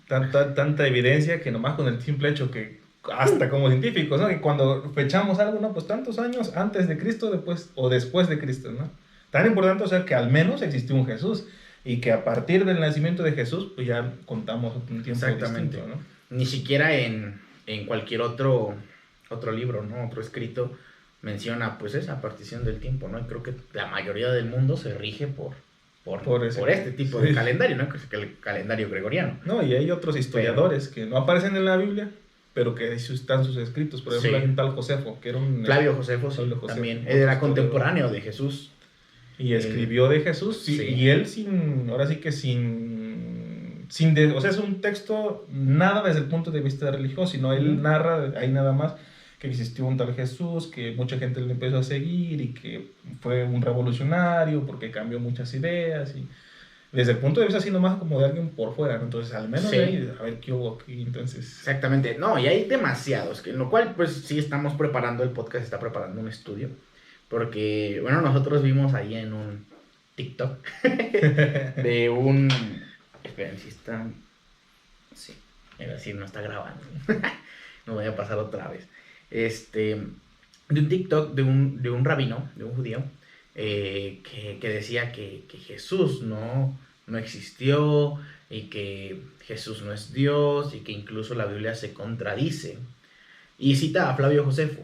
Tanta evidencia que nomás con el simple hecho que, hasta como científicos, ¿no? Que cuando fechamos algo, ¿no? Pues tantos años antes de Cristo después de Cristo, ¿no? Tan importante, o sea, que al menos existió un Jesús y que a partir del nacimiento de Jesús, pues ya contamos un tiempo distinto, ¿no? Ni siquiera en cualquier otro libro, ¿no? Otro escrito menciona, pues, esa partición del tiempo, ¿no? Y creo que la mayoría del mundo se rige por este tipo de calendario, ¿no? Que es el calendario gregoriano. No, y hay otros historiadores que no aparecen en la Biblia, pero que están sus escritos. Por ejemplo, hay un tal Josefo, que era un... Flavio Josefo, también. Él era contemporáneo de Jesús. Y escribió de Jesús, sí. Y él o sea, es un texto nada desde el punto de vista religioso, sino él narra ahí nada más que existió un tal Jesús, que mucha gente le empezó a seguir y que fue un revolucionario porque cambió muchas ideas y desde el punto de vista así nomás como de alguien por fuera, ¿no? Entonces al menos ahí, a ver qué hubo aquí, entonces... Exactamente, no, y hay demasiados, en lo cual pues sí estamos preparando, el podcast está preparando un estudio, porque, bueno, nosotros vimos ahí en un TikTok de un... Esperen, si está... Sí, es decir, no está grabando. No voy a pasar otra vez. De un TikTok de un rabino, de un judío, que decía que Jesús no existió y que Jesús no es Dios y que incluso la Biblia se contradice. Y cita a Flavio Josefo.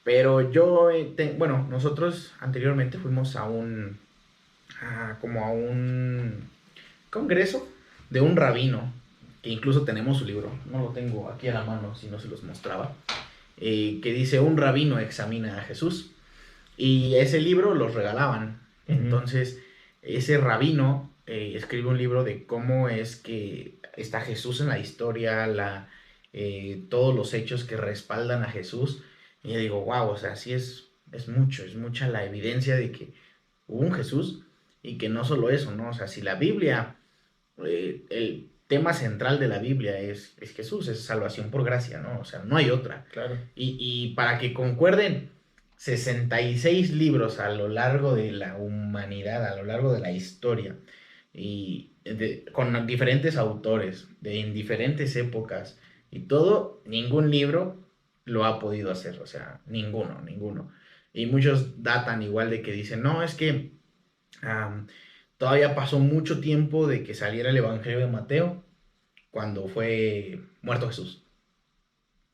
Pero yo, bueno, nosotros anteriormente fuimos a un congreso de un rabino, que incluso tenemos su libro, no lo tengo aquí a la mano, si no se los mostraba, que dice: un rabino examina a Jesús, y ese libro los regalaban. Entonces ese rabino escribe un libro de cómo es que está Jesús en la historia, todos los hechos que respaldan a Jesús, y yo digo, wow, o sea, sí es mucha la evidencia de que hubo un Jesús, y que no solo eso, ¿no? O sea, si la Biblia, el tema central de la Biblia es Jesús, es salvación por gracia, ¿no? O sea, no hay otra. Claro. Y para que concuerden 66 libros a lo largo de la humanidad, a lo largo de la historia, y con diferentes autores, en diferentes épocas, y todo, ningún libro lo ha podido hacer, o sea, ninguno. Y muchos datan igual de que dicen, no, es que todavía pasó mucho tiempo de que saliera el Evangelio de Mateo cuando fue muerto Jesús.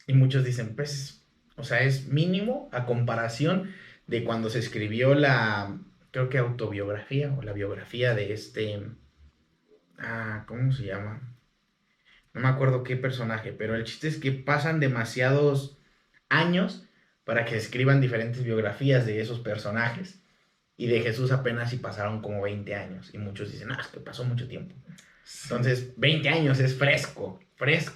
Y muchos dicen, pues, o sea, es mínimo a comparación de cuando se escribió la, creo que autobiografía o la biografía de ¿cómo se llama? No me acuerdo qué personaje, pero el chiste es que pasan demasiados años para que se escriban diferentes biografías de esos personajes. Y de Jesús apenas si pasaron como 20 años. Y muchos dicen, es que pasó mucho tiempo. Sí. Entonces, 20 años es fresco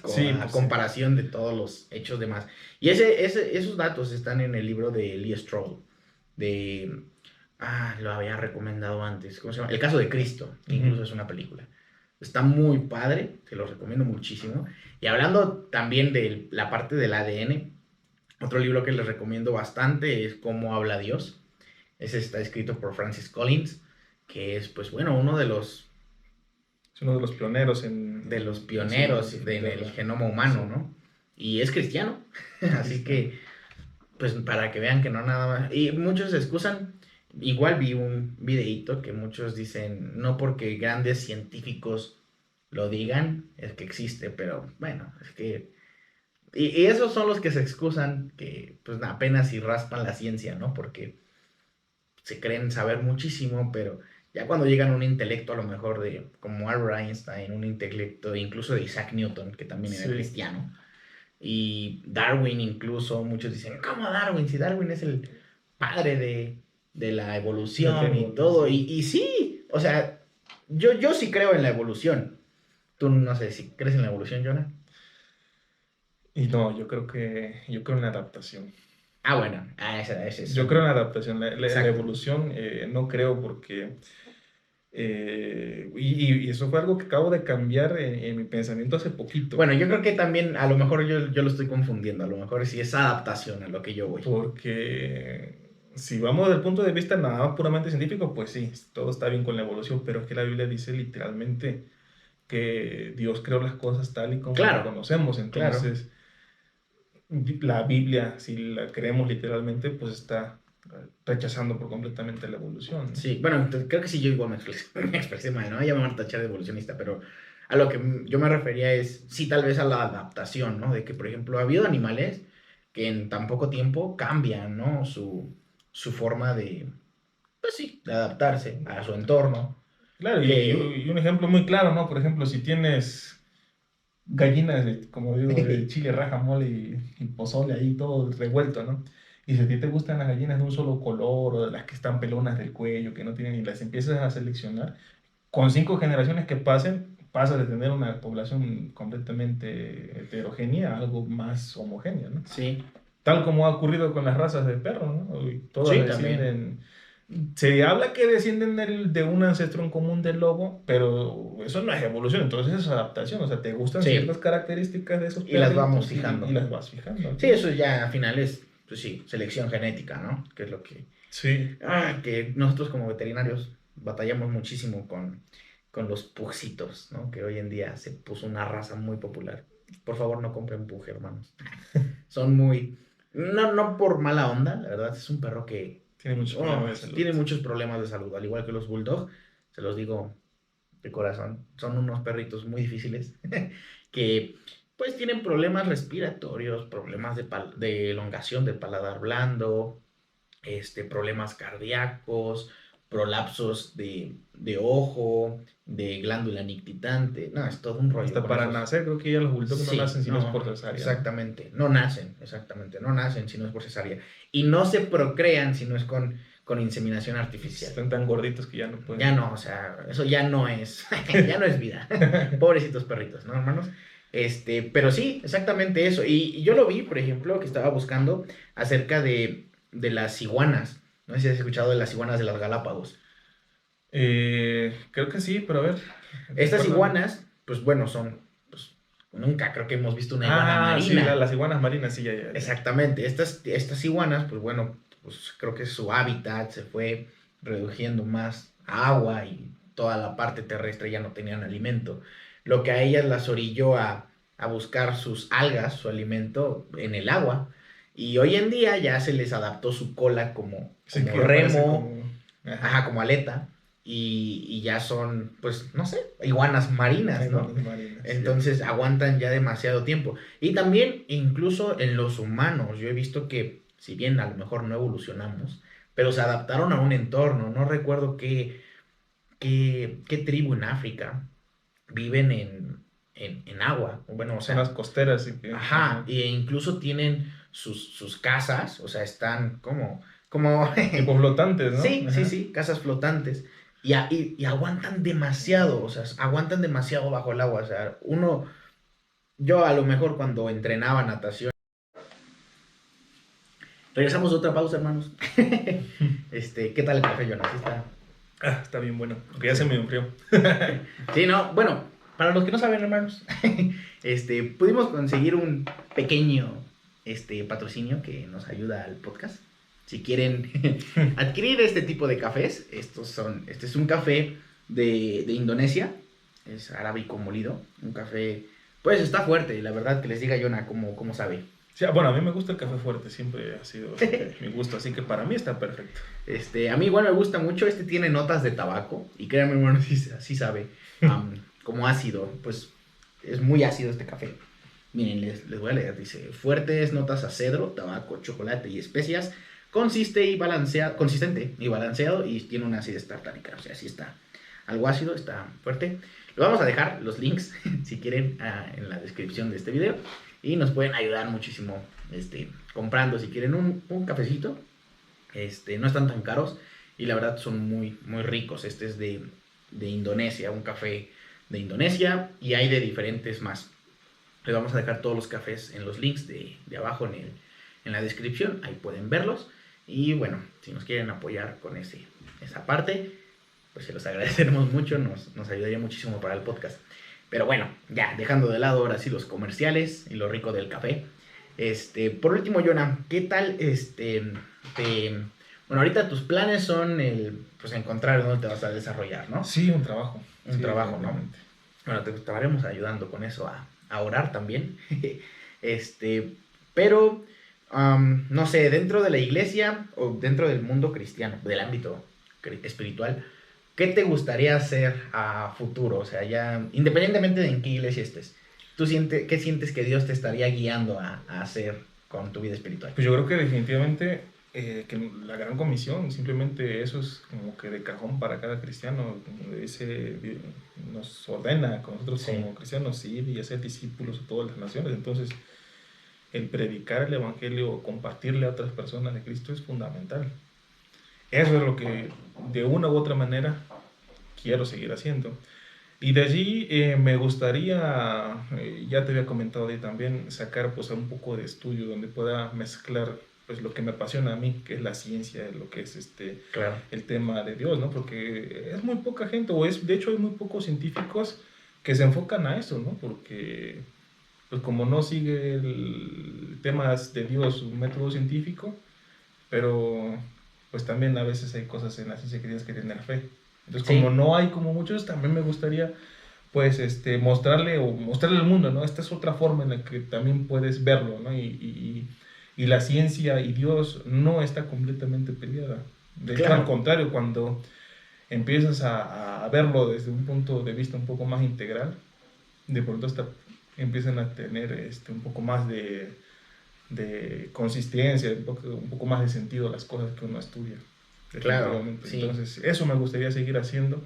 sí, a comparación de todos los hechos demás. Y esos datos están en el libro de Lee Strobel. Lo había recomendado antes. ¿Cómo se llama? El caso de Cristo, que incluso es una película. Está muy padre, te lo recomiendo muchísimo. Y hablando también de la parte del ADN, otro libro que les recomiendo bastante es Cómo habla Dios. Ese está escrito por Francis Collins, que es, pues bueno, uno de los pioneros en el genoma humano, sí. ¿no? Y es cristiano, así que, pues para que vean que no nada más. Y muchos se excusan. Igual vi un videíto que muchos dicen, no porque grandes científicos lo digan, es que existe, pero bueno, es que... Y esos son los que se excusan, que pues apenas si raspan la ciencia, ¿no? Porque se creen saber muchísimo, pero ya cuando llegan a un intelecto a lo mejor de, como Albert Einstein, un intelecto incluso de Isaac Newton, que también era cristiano, y Darwin incluso, muchos dicen, ¿cómo Darwin? Si Darwin es el padre de la evolución y todo, y sí, o sea, yo sí creo en la evolución. Tú no sé si crees en la evolución, Jonah. Y no, yo creo en la adaptación. Bueno, ese es. Yo creo en la adaptación, la evolución no creo porque... y eso fue algo que acabo de cambiar en mi pensamiento hace poquito. Bueno, yo creo que también a lo mejor yo lo estoy confundiendo, a lo mejor sí es adaptación a lo que yo voy. Porque si vamos desde el punto de vista nada más puramente científico, pues sí, todo está bien con la evolución, pero es que la Biblia dice literalmente que Dios creó las cosas tal y como las conocemos, entonces la Biblia, si la creemos literalmente, pues está rechazando por completamente la evolución, ¿no? Sí, bueno, creo que sí, yo igual me expresé mal, ¿no? Ya me van a tachar de evolucionista, pero a lo que yo me refería es, sí, tal vez a la adaptación, ¿no? De que, por ejemplo, ha habido animales que en tan poco tiempo cambian, ¿no? Su forma de, pues sí, de adaptarse a su entorno. Claro, y un ejemplo muy claro, ¿no? Por ejemplo, si tienes gallinas, como digo, de chile, raja, mole y pozole ahí todo revuelto, ¿no? Y si a ti te gustan las gallinas de un solo color o de las que están pelonas del cuello, que no tienen y las empiezas a seleccionar, con 5 generaciones que pasen, pasas de tener una población completamente heterogénea a algo más homogéneo, ¿no? Sí. Tal como ha ocurrido con las razas de perros, ¿no? Todas descienden... Se habla que descienden de un ancestro en común del lobo, pero eso no es evolución, entonces es adaptación. O sea, te gustan ciertas características de esos perros. Y las vamos fijando. Y las vas fijando. Sí, eso ya al final es, pues sí, selección genética, ¿no? Que es lo que... Sí. Que nosotros como veterinarios batallamos muchísimo con los pugcitos, ¿no? Que hoy en día se puso una raza muy popular. Por favor, no compren pug, hermanos. Son muy... No por mala onda, la verdad, es un perro que... Tiene muchos problemas de salud. Tiene muchos problemas de salud, al igual que los bulldog, se los digo de corazón. Son unos perritos muy difíciles que pues tienen problemas respiratorios, problemas de elongación del paladar blando, problemas cardíacos, prolapsos de ojo, de glándula nictitante. No, es todo un rollo. Hasta para nacer, creo que ya los bulldog no nacen si no es por cesárea. Exactamente, no nacen si no es por cesárea. Y no se procrean si no es con inseminación artificial. Están tan gorditos que ya no pueden. Ya no, o sea, eso ya no es, ya no es vida. Pobrecitos perritos, ¿no, hermanos? Pero sí, exactamente eso. Y yo lo vi, por ejemplo, que estaba buscando acerca de las iguanas. No sé si has escuchado de las iguanas de las Galápagos. Creo que sí, pero a ver. Estas iguanas, pues bueno, son... Pues, nunca creo que hemos visto una iguana marina. Sí, las iguanas marinas, sí, ya. Exactamente. Estas iguanas, pues bueno, pues creo que su hábitat se fue reduciendo más a agua y toda la parte terrestre ya no tenían alimento. Lo que a ellas las orilló a buscar sus algas, su alimento, en el agua. Y hoy en día ya se les adaptó su cola como Sí, que remo, como... como aleta. Y ya son, pues, no sé, iguanas marinas, ¿no? Iguanas marinas, Entonces aguantan ya demasiado tiempo. Y también, incluso en los humanos, yo he visto que, si bien a lo mejor no evolucionamos, pero se adaptaron a un entorno. No recuerdo qué tribu en África viven en agua. Bueno, o zonas sea, costeras. Y que, ajá, e incluso tienen sus casas, o sea, están como tipo flotantes, ¿no? sí, sí, Ajá. sí, casas flotantes. Y aguantan demasiado, o sea, aguantan demasiado bajo el agua. O sea, yo a lo mejor cuando entrenaba natación. Regresamos a otra pausa, hermanos. ¿Qué tal el café, Jonas? ¿Sí está? Está bien bueno, aunque ya Sí. se me enfrió. Sí, no, bueno, para los que no saben, hermanos, pudimos conseguir un pequeño, patrocinio que nos ayuda al podcast. Si quieren adquirir este tipo de cafés, este es un café de Indonesia, es arábico molido, un café, pues está fuerte, la verdad que les diga Jonah cómo sabe. Sí, bueno, a mí me gusta el café fuerte, siempre ha sido mi gusto, así que para mí está perfecto. A mí igual me gusta mucho, tiene notas de tabaco, y créanme, hermano, sí sabe, como ácido, pues es muy ácido este café. Miren, les voy a leer, dice, fuertes notas a cedro, tabaco, chocolate y especias, consistente y balanceado, y tiene una acidez tartárica, o sea, sí está algo ácido, está fuerte. Lo vamos a dejar los links, si quieren, en la descripción de este video, y nos pueden ayudar muchísimo, comprando, si quieren un cafecito, no están tan caros, y la verdad son muy, muy ricos. Este es de Indonesia, un café de Indonesia, y hay de diferentes más. Les vamos a dejar todos los cafés en los links de abajo en la descripción, ahí pueden verlos. Y bueno, si nos quieren apoyar con esa parte, pues se los agradeceremos mucho, nos ayudaría muchísimo para el podcast. Pero bueno, ya dejando de lado ahora sí los comerciales y lo rico del café. Por último, Jonah, ¿qué tal bueno, ahorita tus planes son pues encontrar dónde te vas a desarrollar, ¿no? Sí, un trabajo. Un trabajo, ¿no? Bueno, te estaremos ayudando con eso a orar también. Pero, no sé, dentro de la iglesia o dentro del mundo cristiano, del ámbito espiritual, ¿qué te gustaría hacer a futuro? O sea, ya, independientemente de en qué iglesia estés, ¿qué sientes que Dios te estaría guiando a hacer con tu vida espiritual? Pues yo creo que definitivamente que la gran comisión, simplemente eso es como que de cajón para cada cristiano, como nos ordena con nosotros Sí. como cristianos ir y hacer discípulos a todas las naciones. Entonces, el predicar el evangelio o compartirle a otras personas de Cristo es fundamental. Eso es lo que de una u otra manera quiero seguir haciendo. Y de allí me gustaría, ya te había comentado ahí también, sacar pues un poco de estudio donde pueda mezclar pues lo que me apasiona a mí, que es la ciencia, lo que es Claro. el tema de Dios, ¿no? Porque es muy poca gente, de hecho hay muy pocos científicos que se enfocan a eso, ¿no? Porque pues como no sigue el temas de Dios, un método científico, pero pues también a veces hay cosas en la ciencia que tienes que tener fe. Entonces, Sí. como no hay como muchos, también me gustaría pues mostrarle al mundo, ¿no? Esta es otra forma en la que también puedes verlo, ¿no? Y la ciencia y Dios no está completamente peleada. De hecho, Claro. al contrario, cuando empiezas a verlo desde un punto de vista un poco más integral, de pronto empiezan a tener un poco más de consistencia, un poco más de sentido las cosas que uno estudia. Claro, sí. Entonces, eso me gustaría seguir haciendo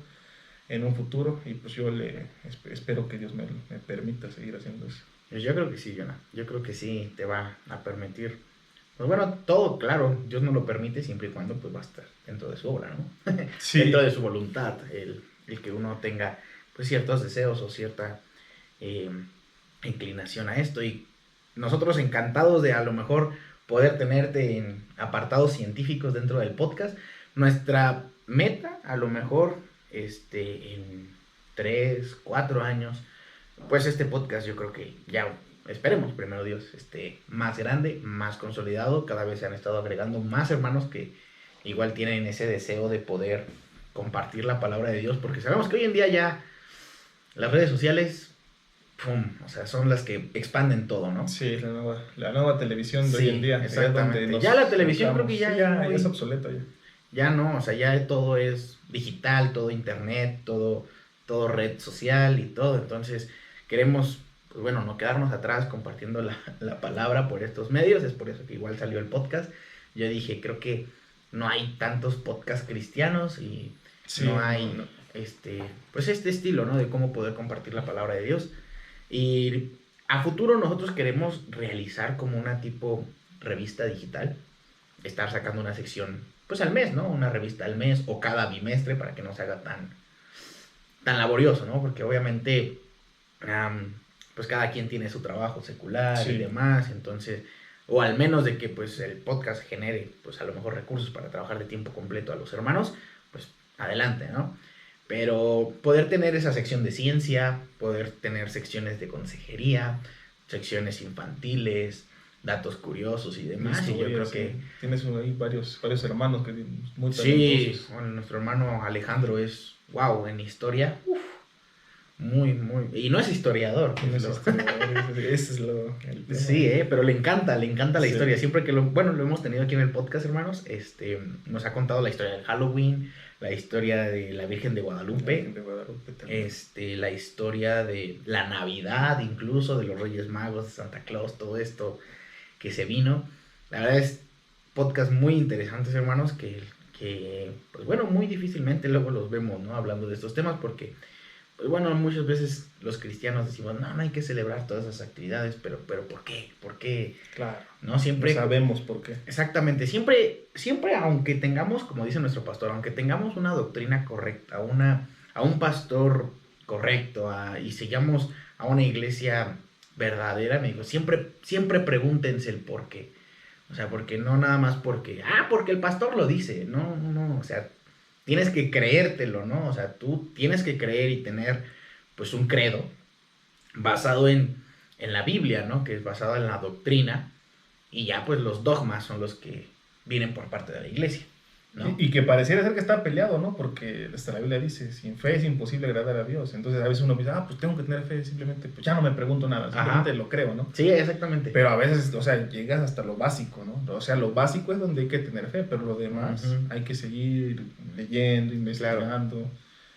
en un futuro y pues yo espero que Dios me permita seguir haciendo eso. Pues yo creo que sí, Jonah. Yo creo que sí te va a permitir. Pues bueno, todo claro, Dios nos lo permite siempre y cuando pues va a estar dentro de su obra, ¿no? Sí. Dentro de su voluntad, el que uno tenga pues ciertos deseos o cierta inclinación a esto. Y nosotros encantados de a lo mejor poder tenerte en apartados científicos dentro del podcast. Nuestra meta, a lo mejor, en 3, 4 años, pues este podcast yo creo que ya, esperemos primero Dios, más grande, más consolidado. Cada vez se han estado agregando más hermanos que igual tienen ese deseo de poder compartir la palabra de Dios, porque sabemos que hoy en día ya las redes sociales ¡pum! O sea, son las que expanden todo, ¿no? Sí, la nueva televisión de hoy en día. Exactamente. Ya la televisión creo que ya es obsoleta ya. Ya no, o sea, ya todo es digital, todo internet, todo red social y todo. Entonces, queremos, pues bueno, no quedarnos atrás compartiendo la palabra por estos medios. Es por eso que igual salió el podcast. Yo dije, creo que no hay tantos podcasts cristianos y sí, no hay pues este estilo, ¿no? De cómo poder compartir la palabra de Dios. Y a futuro nosotros queremos realizar como una tipo revista digital, estar sacando una sección pues al mes, ¿no? Una revista al mes o cada bimestre para que no se haga tan laborioso, ¿no? Porque obviamente pues cada quien tiene su trabajo secular y demás, entonces, o al menos de que pues el podcast genere pues a lo mejor recursos para trabajar de tiempo completo a los hermanos, pues adelante, ¿no? Pero poder tener esa sección de ciencia, poder tener secciones de consejería, secciones infantiles, datos curiosos y demás. Historia, y yo creo que tienes ahí varios hermanos que muy talentosos. Sí, bueno, nuestro hermano Alejandro es wow en historia. Muy y no es historiador. Pues ese es lo sí, pero le encanta la historia. Siempre que lo hemos tenido aquí en el podcast, hermanos, nos ha contado la historia del Halloween, la historia de la Virgen de Guadalupe, la historia de la Navidad, incluso de los Reyes Magos, de Santa Claus, todo esto que se vino. La verdad es podcast muy interesantes, hermanos, que pues bueno, muy difícilmente luego los vemos, ¿no? Hablando de estos temas, porque pues bueno, muchas veces los cristianos decimos, no hay que celebrar todas esas actividades, pero ¿por qué? ¿Por qué? Claro. No siempre... No sabemos por qué. Exactamente. Siempre, aunque tengamos, como dice nuestro pastor, aunque tengamos una doctrina correcta, a un pastor correcto, y sigamos a una iglesia verdadera, me dijo, siempre pregúntense el por qué. O sea, porque no nada más porque el pastor lo dice. No, o sea, tienes que creértelo, ¿no? O sea, tú tienes que creer y tener, pues, un credo basado en la Biblia, ¿no? Que es basado en la doctrina, y ya, pues, los dogmas son los que vienen por parte de la iglesia, ¿no? Y que pareciera ser que está peleado, ¿no? Porque hasta la Biblia dice, sin fe es imposible agradar a Dios. Entonces a veces uno piensa, pues tengo que tener fe, simplemente, pues ya no me pregunto nada, simplemente lo creo, ¿no? Sí, exactamente. Pero a veces, o sea, llegas hasta lo básico, ¿no? O sea, lo básico es donde hay que tener fe, pero lo demás hay que seguir leyendo, investigando.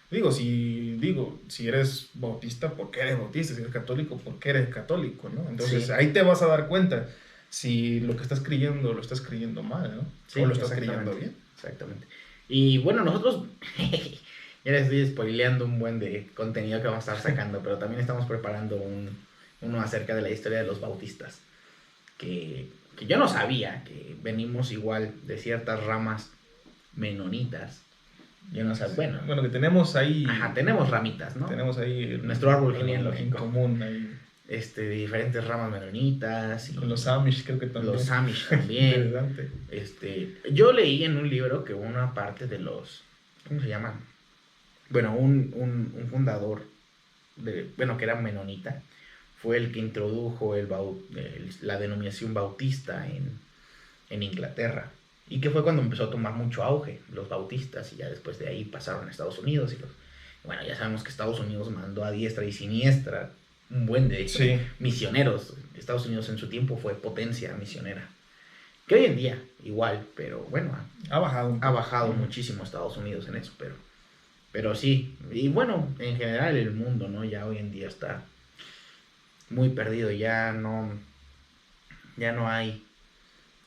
Claro. Si eres bautista, ¿por qué eres bautista? Si eres católico, ¿por qué eres católico, no? Entonces ahí te vas a dar cuenta si lo que estás creyendo lo estás creyendo mal, ¿no? Sí, o lo estás creyendo bien. Exactamente. Y bueno, nosotros ya les estoy spoileando un buen de contenido que vamos a estar sacando, pero también estamos preparando uno acerca de la historia de los bautistas, que yo no sabía, que venimos igual de ciertas ramas menonitas. Yo no sabía, bueno, que tenemos ahí... tenemos ramitas, ¿no? Tenemos ahí... nuestro árbol genealógico. En común ahí. De diferentes ramas menonitas. Con los Amish creo que también. Los Amish también. Yo leí en un libro que una parte de los... ¿Cómo se llaman? Bueno, un fundador, que era menonita, fue el que introdujo la denominación bautista en Inglaterra. Y que fue cuando empezó a tomar mucho auge los bautistas, y ya después de ahí pasaron a Estados Unidos. Bueno, ya sabemos que Estados Unidos mandó a diestra y siniestra un buen de misioneros. Estados Unidos en su tiempo fue potencia misionera. Que hoy en día igual, pero bueno, ha bajado muchísimo Estados Unidos en eso, pero sí. Y bueno, en general el mundo, ¿no? Ya hoy en día está muy perdido, ya no hay...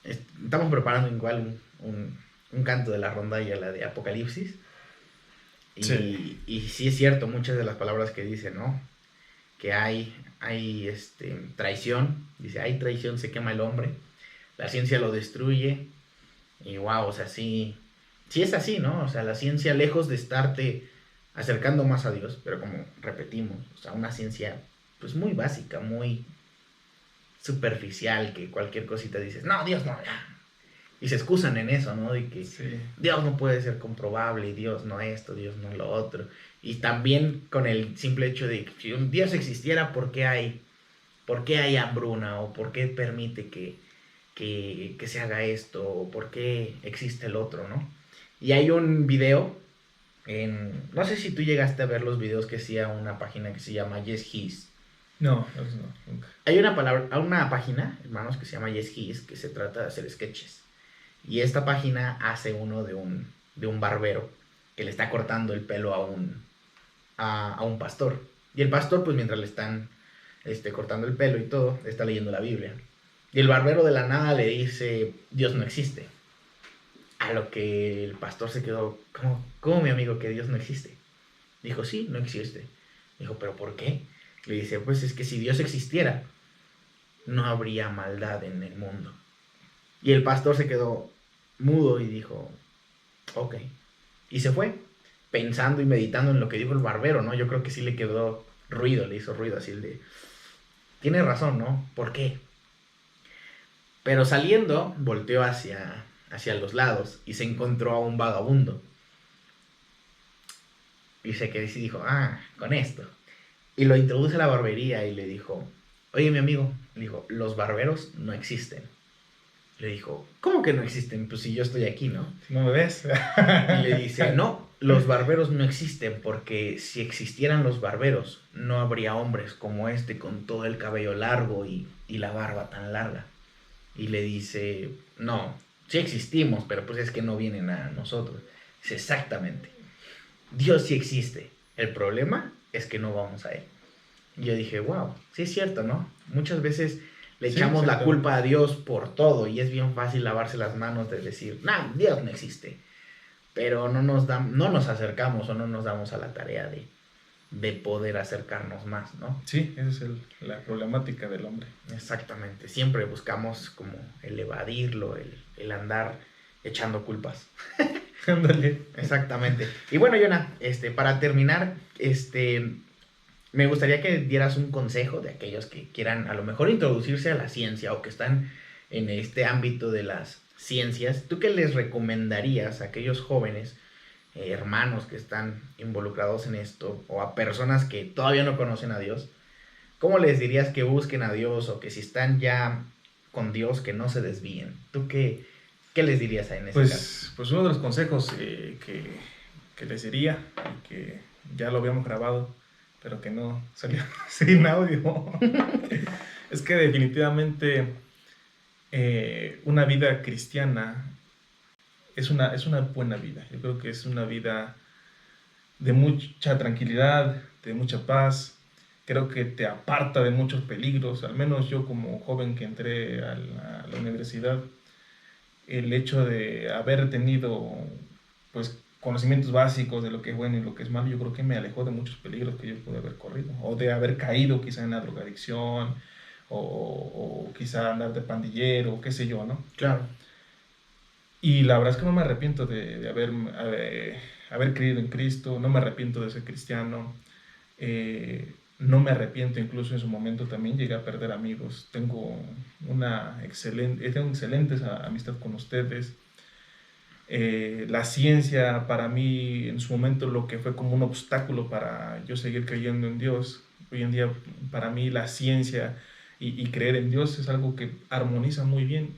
Estamos preparando igual un canto de la rondalla, la de Apocalipsis. Y sí es cierto, muchas de las palabras que dice, ¿no? Que hay traición, dice, hay traición, se quema el hombre, la ciencia lo destruye, y wow, o sea, sí es así, ¿no? O sea, la ciencia, lejos de estarte acercando más a Dios, pero como repetimos, o sea, una ciencia pues muy básica, muy superficial, que cualquier cosita dices, no, Dios no, ya. Y se excusan en eso, ¿no? De que Dios no puede ser comprobable, Dios no esto, Dios no lo otro. Y también con el simple hecho de que si un Dios existiera, ¿por qué hay hambruna? ¿O por qué permite que se haga esto? ¿O por qué existe el otro, no? Y hay un video, no sé si tú llegaste a ver los videos que hacía una página que se llama Yes His. No, eso no, nunca. Hay una página, hermanos, que se llama Yes Kiss, que se trata de hacer sketches. Y esta página hace uno de un barbero que le está cortando el pelo a un pastor. Y el pastor, pues mientras le están cortando el pelo y todo, está leyendo la Biblia. Y el barbero de la nada le dice, Dios no existe. A lo que el pastor se quedó, ¿cómo mi amigo que Dios no existe? Dijo, sí, no existe. Dijo, ¿pero por qué? Le dice, pues es que si Dios existiera, no habría maldad en el mundo. Y el pastor se quedó mudo y dijo, ok. Y se fue, pensando y meditando en lo que dijo el barbero, ¿no? Yo creo que sí le quedó ruido, le hizo ruido así el de, tiene razón, ¿no? ¿Por qué? Pero saliendo, volteó hacia los lados y se encontró a un vagabundo. Y se quedó y dijo, con esto. Y lo introduce a la barbería y le dijo, oye, mi amigo, le dijo, los barberos no existen. Le dijo, ¿cómo que no existen? Pues si yo estoy aquí, ¿no? ¿No me ves? Y le dice, no, los barberos no existen porque si existieran los barberos, no habría hombres como este con todo el cabello largo y la barba tan larga. Y le dice, no, sí existimos, pero pues es que no vienen a nosotros. Dice, exactamente, Dios sí existe. El problema es que no vamos a él. Y yo dije, wow, sí es cierto, ¿no? Muchas veces le echamos la culpa a Dios por todo y es bien fácil lavarse las manos de decir, no, Dios no existe. Pero no nos acercamos o no nos damos a la tarea de poder acercarnos más, ¿no? Sí, esa es la problemática del hombre. Exactamente, siempre buscamos como el evadirlo, el andar echando culpas. Ándale. Exactamente. Y bueno, Jonah, para terminar, me gustaría que dieras un consejo de aquellos que quieran a lo mejor introducirse a la ciencia o que están en este ámbito de las ciencias. ¿Tú qué les recomendarías a aquellos jóvenes, hermanos que están involucrados en esto o a personas que todavía no conocen a Dios? ¿Cómo les dirías que busquen a Dios o que si están ya con Dios que no se desvíen? ¿Tú qué les dirías en ese caso? Pues uno de los consejos que les diría, y que ya lo habíamos grabado, pero que no salió sin audio, es que definitivamente una vida cristiana es una buena vida. Yo creo que es una vida de mucha tranquilidad, de mucha paz. Creo que te aparta de muchos peligros. Al menos yo como joven que entré a la universidad, el hecho de haber tenido pues conocimientos básicos de lo que es bueno y lo que es malo, yo creo que me alejó de muchos peligros que yo pude haber corrido, o de haber caído quizá en la drogadicción, o quizá andar de pandillero, qué sé yo, ¿no? Claro. Y la verdad es que no me arrepiento de haber creído en Cristo, no me arrepiento de ser cristiano, no me arrepiento, incluso en su momento también llegué a perder amigos. Tengo excelentes amistad con ustedes. La ciencia para mí en su momento lo que fue como un obstáculo para yo seguir creyendo en Dios. Hoy en día para mí la ciencia y creer en Dios es algo que armoniza muy bien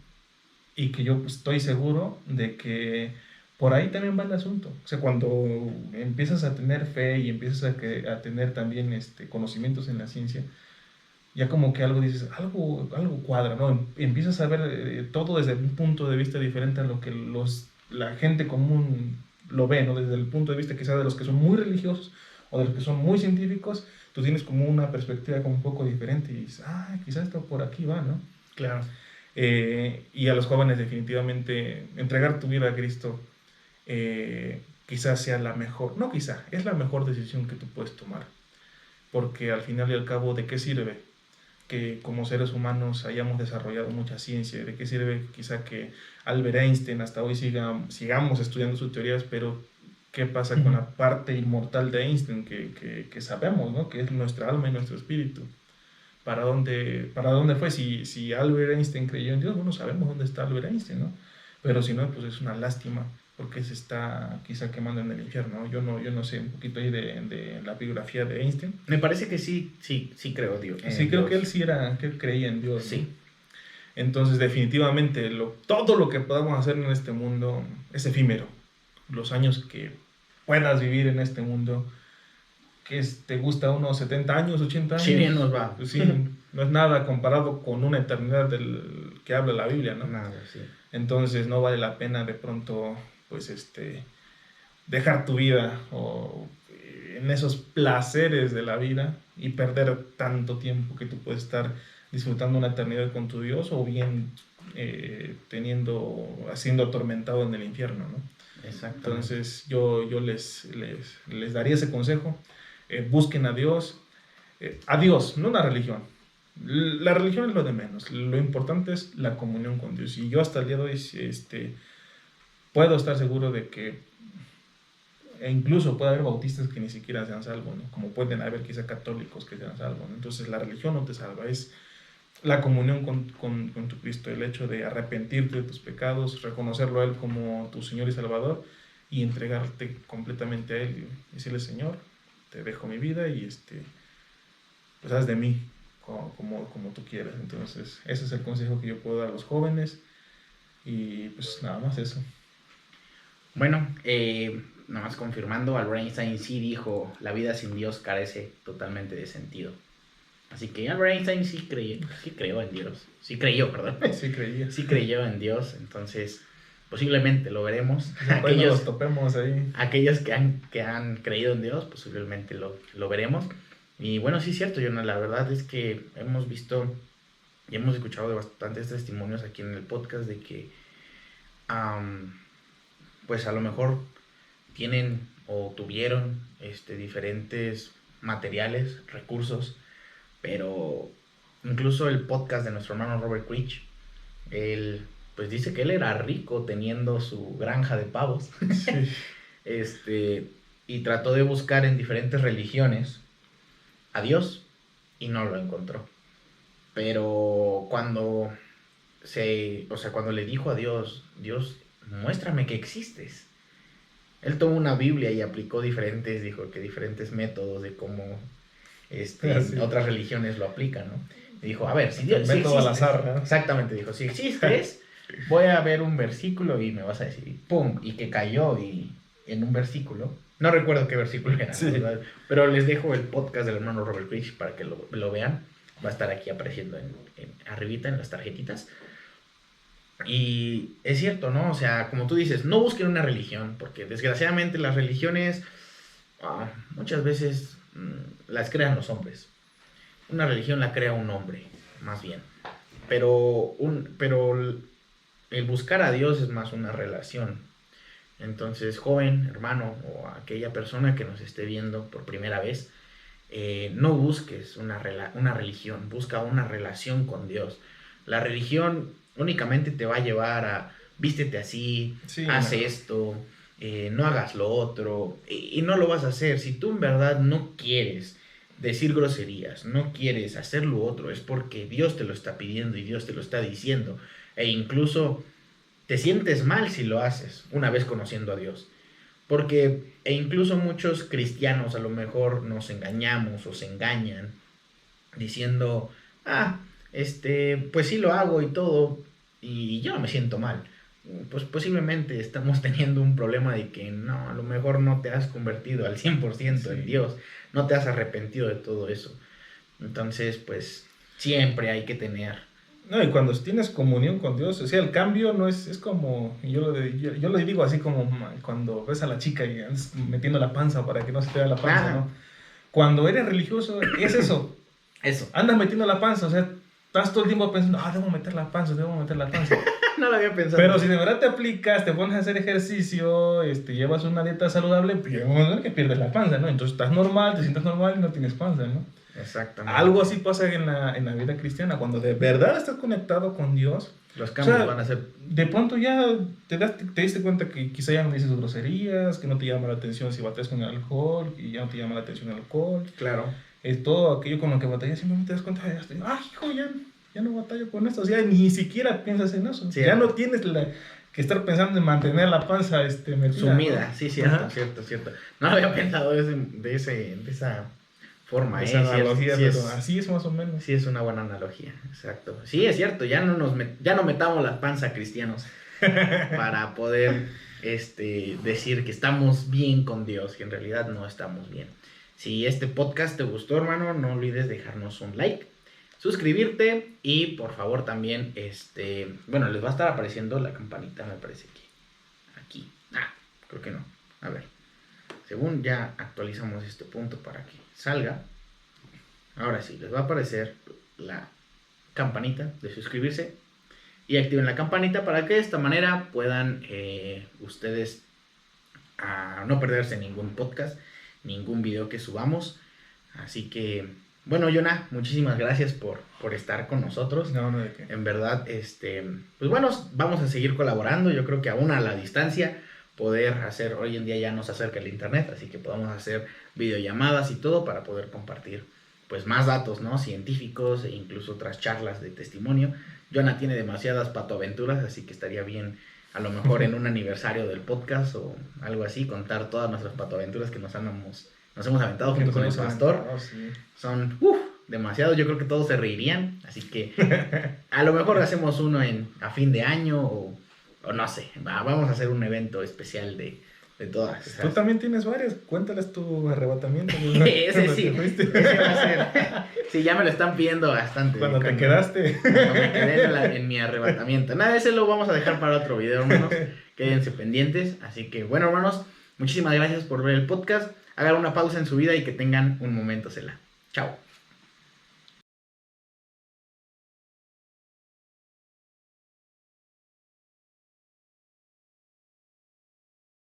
y que yo estoy seguro de que por ahí también va el asunto. O sea, cuando empiezas a tener fe y empiezas a tener también conocimientos en la ciencia, ya como que algo dices, algo cuadra, ¿no? Empiezas a ver todo desde un punto de vista diferente a lo que la gente común lo ve, ¿no? Desde el punto de vista quizá de los que son muy religiosos o de los que son muy científicos, tú tienes como una perspectiva como un poco diferente y dices, quizás esto por aquí va, ¿no? Claro. Y a los jóvenes definitivamente entregar tu vida a Cristo quizás sea la mejor, no quizá, es la mejor decisión que tú puedes tomar, porque al final y al cabo, ¿de qué sirve que como seres humanos hayamos desarrollado mucha ciencia? ¿De qué sirve quizá que Albert Einstein hasta hoy sigamos estudiando sus teorías, pero qué pasa con la parte inmortal de Einstein que sabemos, ¿no? Que es nuestra alma y nuestro espíritu? ¿Para dónde fue? Si Albert Einstein creyó en Dios, bueno, sabemos dónde está Albert Einstein, ¿no? Pero si no, pues es una lástima, porque se está quizá quemando en el infierno, ¿no? Yo no sé un poquito ahí de la biografía de Einstein. Me parece que sí creo Dios. Sí, creo que él creía en Dios. Sí. ¿No? Entonces, definitivamente, todo lo que podamos hacer en este mundo es efímero. Los años que puedas vivir en este mundo, que te gusta unos 70 años, 80 años. Sí, bien nos va. Pues sí, no es nada comparado con una eternidad del que habla la Biblia, ¿no? Nada, sí. Entonces no vale la pena de pronto, pues, dejar tu vida o en esos placeres de la vida y perder tanto tiempo que tú puedes estar disfrutando una eternidad con tu Dios o bien siendo atormentado en el infierno, ¿no? Exacto. Entonces yo les daría ese consejo. Busquen a Dios, no una religión. La religión es lo de menos, lo importante es la comunión con Dios. Y yo hasta el día de hoy puedo estar seguro de que incluso puede haber bautistas que ni siquiera sean salvos, ¿no? Como pueden haber quizá católicos que sean salvos, ¿no? Entonces la religión no te salva, es la comunión con tu Cristo, el hecho de arrepentirte de tus pecados, reconocerlo a Él como tu Señor y Salvador y entregarte completamente a Él y decirle: Señor, te dejo mi vida y pues haz de mí como tú quieras. Entonces ese es el consejo que yo puedo dar a los jóvenes y pues nada más eso. Bueno, nada más confirmando, Albert Einstein sí dijo: la vida sin Dios carece totalmente de sentido. Así que Albert Einstein sí creyó en Dios. Sí creyó, perdón. Sí creía. Sí creyó en Dios, entonces posiblemente lo veremos. Cuando los topemos ahí. Aquellos que han creído en Dios, posiblemente lo veremos. Y bueno, sí es cierto, Jonah, la verdad es que hemos visto y hemos escuchado de bastantes testimonios aquí en el podcast de que pues a lo mejor tienen o tuvieron diferentes materiales, recursos, pero incluso el podcast de nuestro hermano Robert Critch, él pues dice que él era rico teniendo su granja de pavos. Sí. Y trató de buscar en diferentes religiones a Dios y no lo encontró. Pero cuando le dijo a Dios: Dios, muéstrame que existes, él tomó una Biblia y aplicó diferentes métodos de cómo otras religiones lo aplican, ¿no? Y dijo: a ver, si Dios sí existes, al azar, ¿no? Exactamente, dijo: si existes, voy a ver un versículo y me vas a decir, y ¡pum! Y que cayó en un versículo. No recuerdo qué versículo era, sí. Pero les dejo el podcast del hermano Robert Critch para que lo vean. Va a estar aquí apareciendo arribita en las tarjetitas. Y es cierto, ¿no? O sea, como tú dices, no busquen una religión, porque desgraciadamente las religiones muchas veces las crean los hombres. Una religión la crea un hombre, más bien. Pero el buscar a Dios es más una relación. Entonces, joven, hermano, o aquella persona que nos esté viendo por primera vez, no busques una religión, busca una relación con Dios. La religión únicamente te va a llevar a: vístete así, sí, haz esto, no hagas lo otro, y no lo vas a hacer. Si tú en verdad no quieres decir groserías, no quieres hacer lo otro, es porque Dios te lo está pidiendo y Dios te lo está diciendo, e incluso te sientes mal si lo haces una vez conociendo a Dios. E incluso muchos cristianos a lo mejor nos engañamos o se engañan diciendo: pues sí lo hago y todo, y yo no me siento mal. Pues posiblemente estamos teniendo un problema de que no, a lo mejor no te has convertido al 100% en Dios, no te has arrepentido de todo eso. Entonces, pues siempre hay que tener. No, y cuando tienes comunión con Dios, o sea, el cambio no es como, yo lo digo así como cuando ves a la chica y andas metiendo la panza para que no se te vea la panza, ¿no? Cuando eres religioso, es eso. Eso. Andas metiendo la panza, o sea, estás todo el tiempo pensando: debo meter la panza. No lo había pensado. Pero si de verdad te aplicas, te pones a hacer ejercicio, llevas una dieta saludable, pues llega un momento que pierdes la panza, ¿no? Entonces estás normal, te sientes normal y no tienes panza, ¿no? Exactamente. Algo así pasa en la vida cristiana. Cuando de verdad estás conectado con Dios, los cambios van a ser. De pronto ya te diste cuenta que quizá ya no dices groserías, que no te llama la atención si bateas con el alcohol, y ya no te llama la atención el alcohol. Claro. Todo aquello con lo que batallas, simplemente te das cuenta de esto. Hijo, ya no batallo con esto. O sea, ni siquiera piensas en eso. Sí, ya no tienes que estar pensando en mantener la panza metida, sumida, ¿no? Sí, cierto, Ajá. cierto. No había pensado de esa forma. Esa analogía, pero así es más o menos. Sí, es una buena analogía, exacto. Sí, es cierto, ya no metamos la panza, cristianos, para poder decir que estamos bien con Dios, que en realidad no estamos bien. Si este podcast te gustó, hermano, no olvides dejarnos un like, suscribirte y por favor también, bueno, les va a estar apareciendo la campanita, me parece que aquí. Creo que no. A ver, según ya actualizamos este punto para que salga. Ahora sí, les va a aparecer la campanita de suscribirse y activen la campanita para que de esta manera puedan ustedes no perderse ningún podcast, ningún video que subamos. Así que, bueno, Jonah, muchísimas gracias por estar con nosotros. No, de qué. En verdad, pues bueno, vamos a seguir colaborando. Yo creo que aún a la distancia poder hacer, hoy en día ya nos acerca el internet, así que podamos hacer videollamadas y todo para poder compartir pues más datos, ¿no? Científicos e incluso otras charlas de testimonio. Jonah tiene demasiadas patoaventuras, así que estaría bien a lo mejor en un aniversario del podcast o algo así, contar todas nuestras patoaventuras que nos hemos aventado junto con el pastor. Sí. Son demasiado, yo creo que todos se reirían, así que a lo mejor hacemos uno a fin de año o no sé, vamos a hacer un evento especial de todas esas. Tú también tienes varias, cuéntales tu arrebatamiento. Ese sí, ese va a ser. Sí, ya me lo están pidiendo bastante. Cuando te quedaste. Cuando me quedé en mi arrebatamiento. Nada, ese lo vamos a dejar para otro video, hermanos. Quédense pendientes. Así que, bueno, hermanos, muchísimas gracias por ver el podcast. Hagan una pausa en su vida y que tengan un momento Selah. Chao.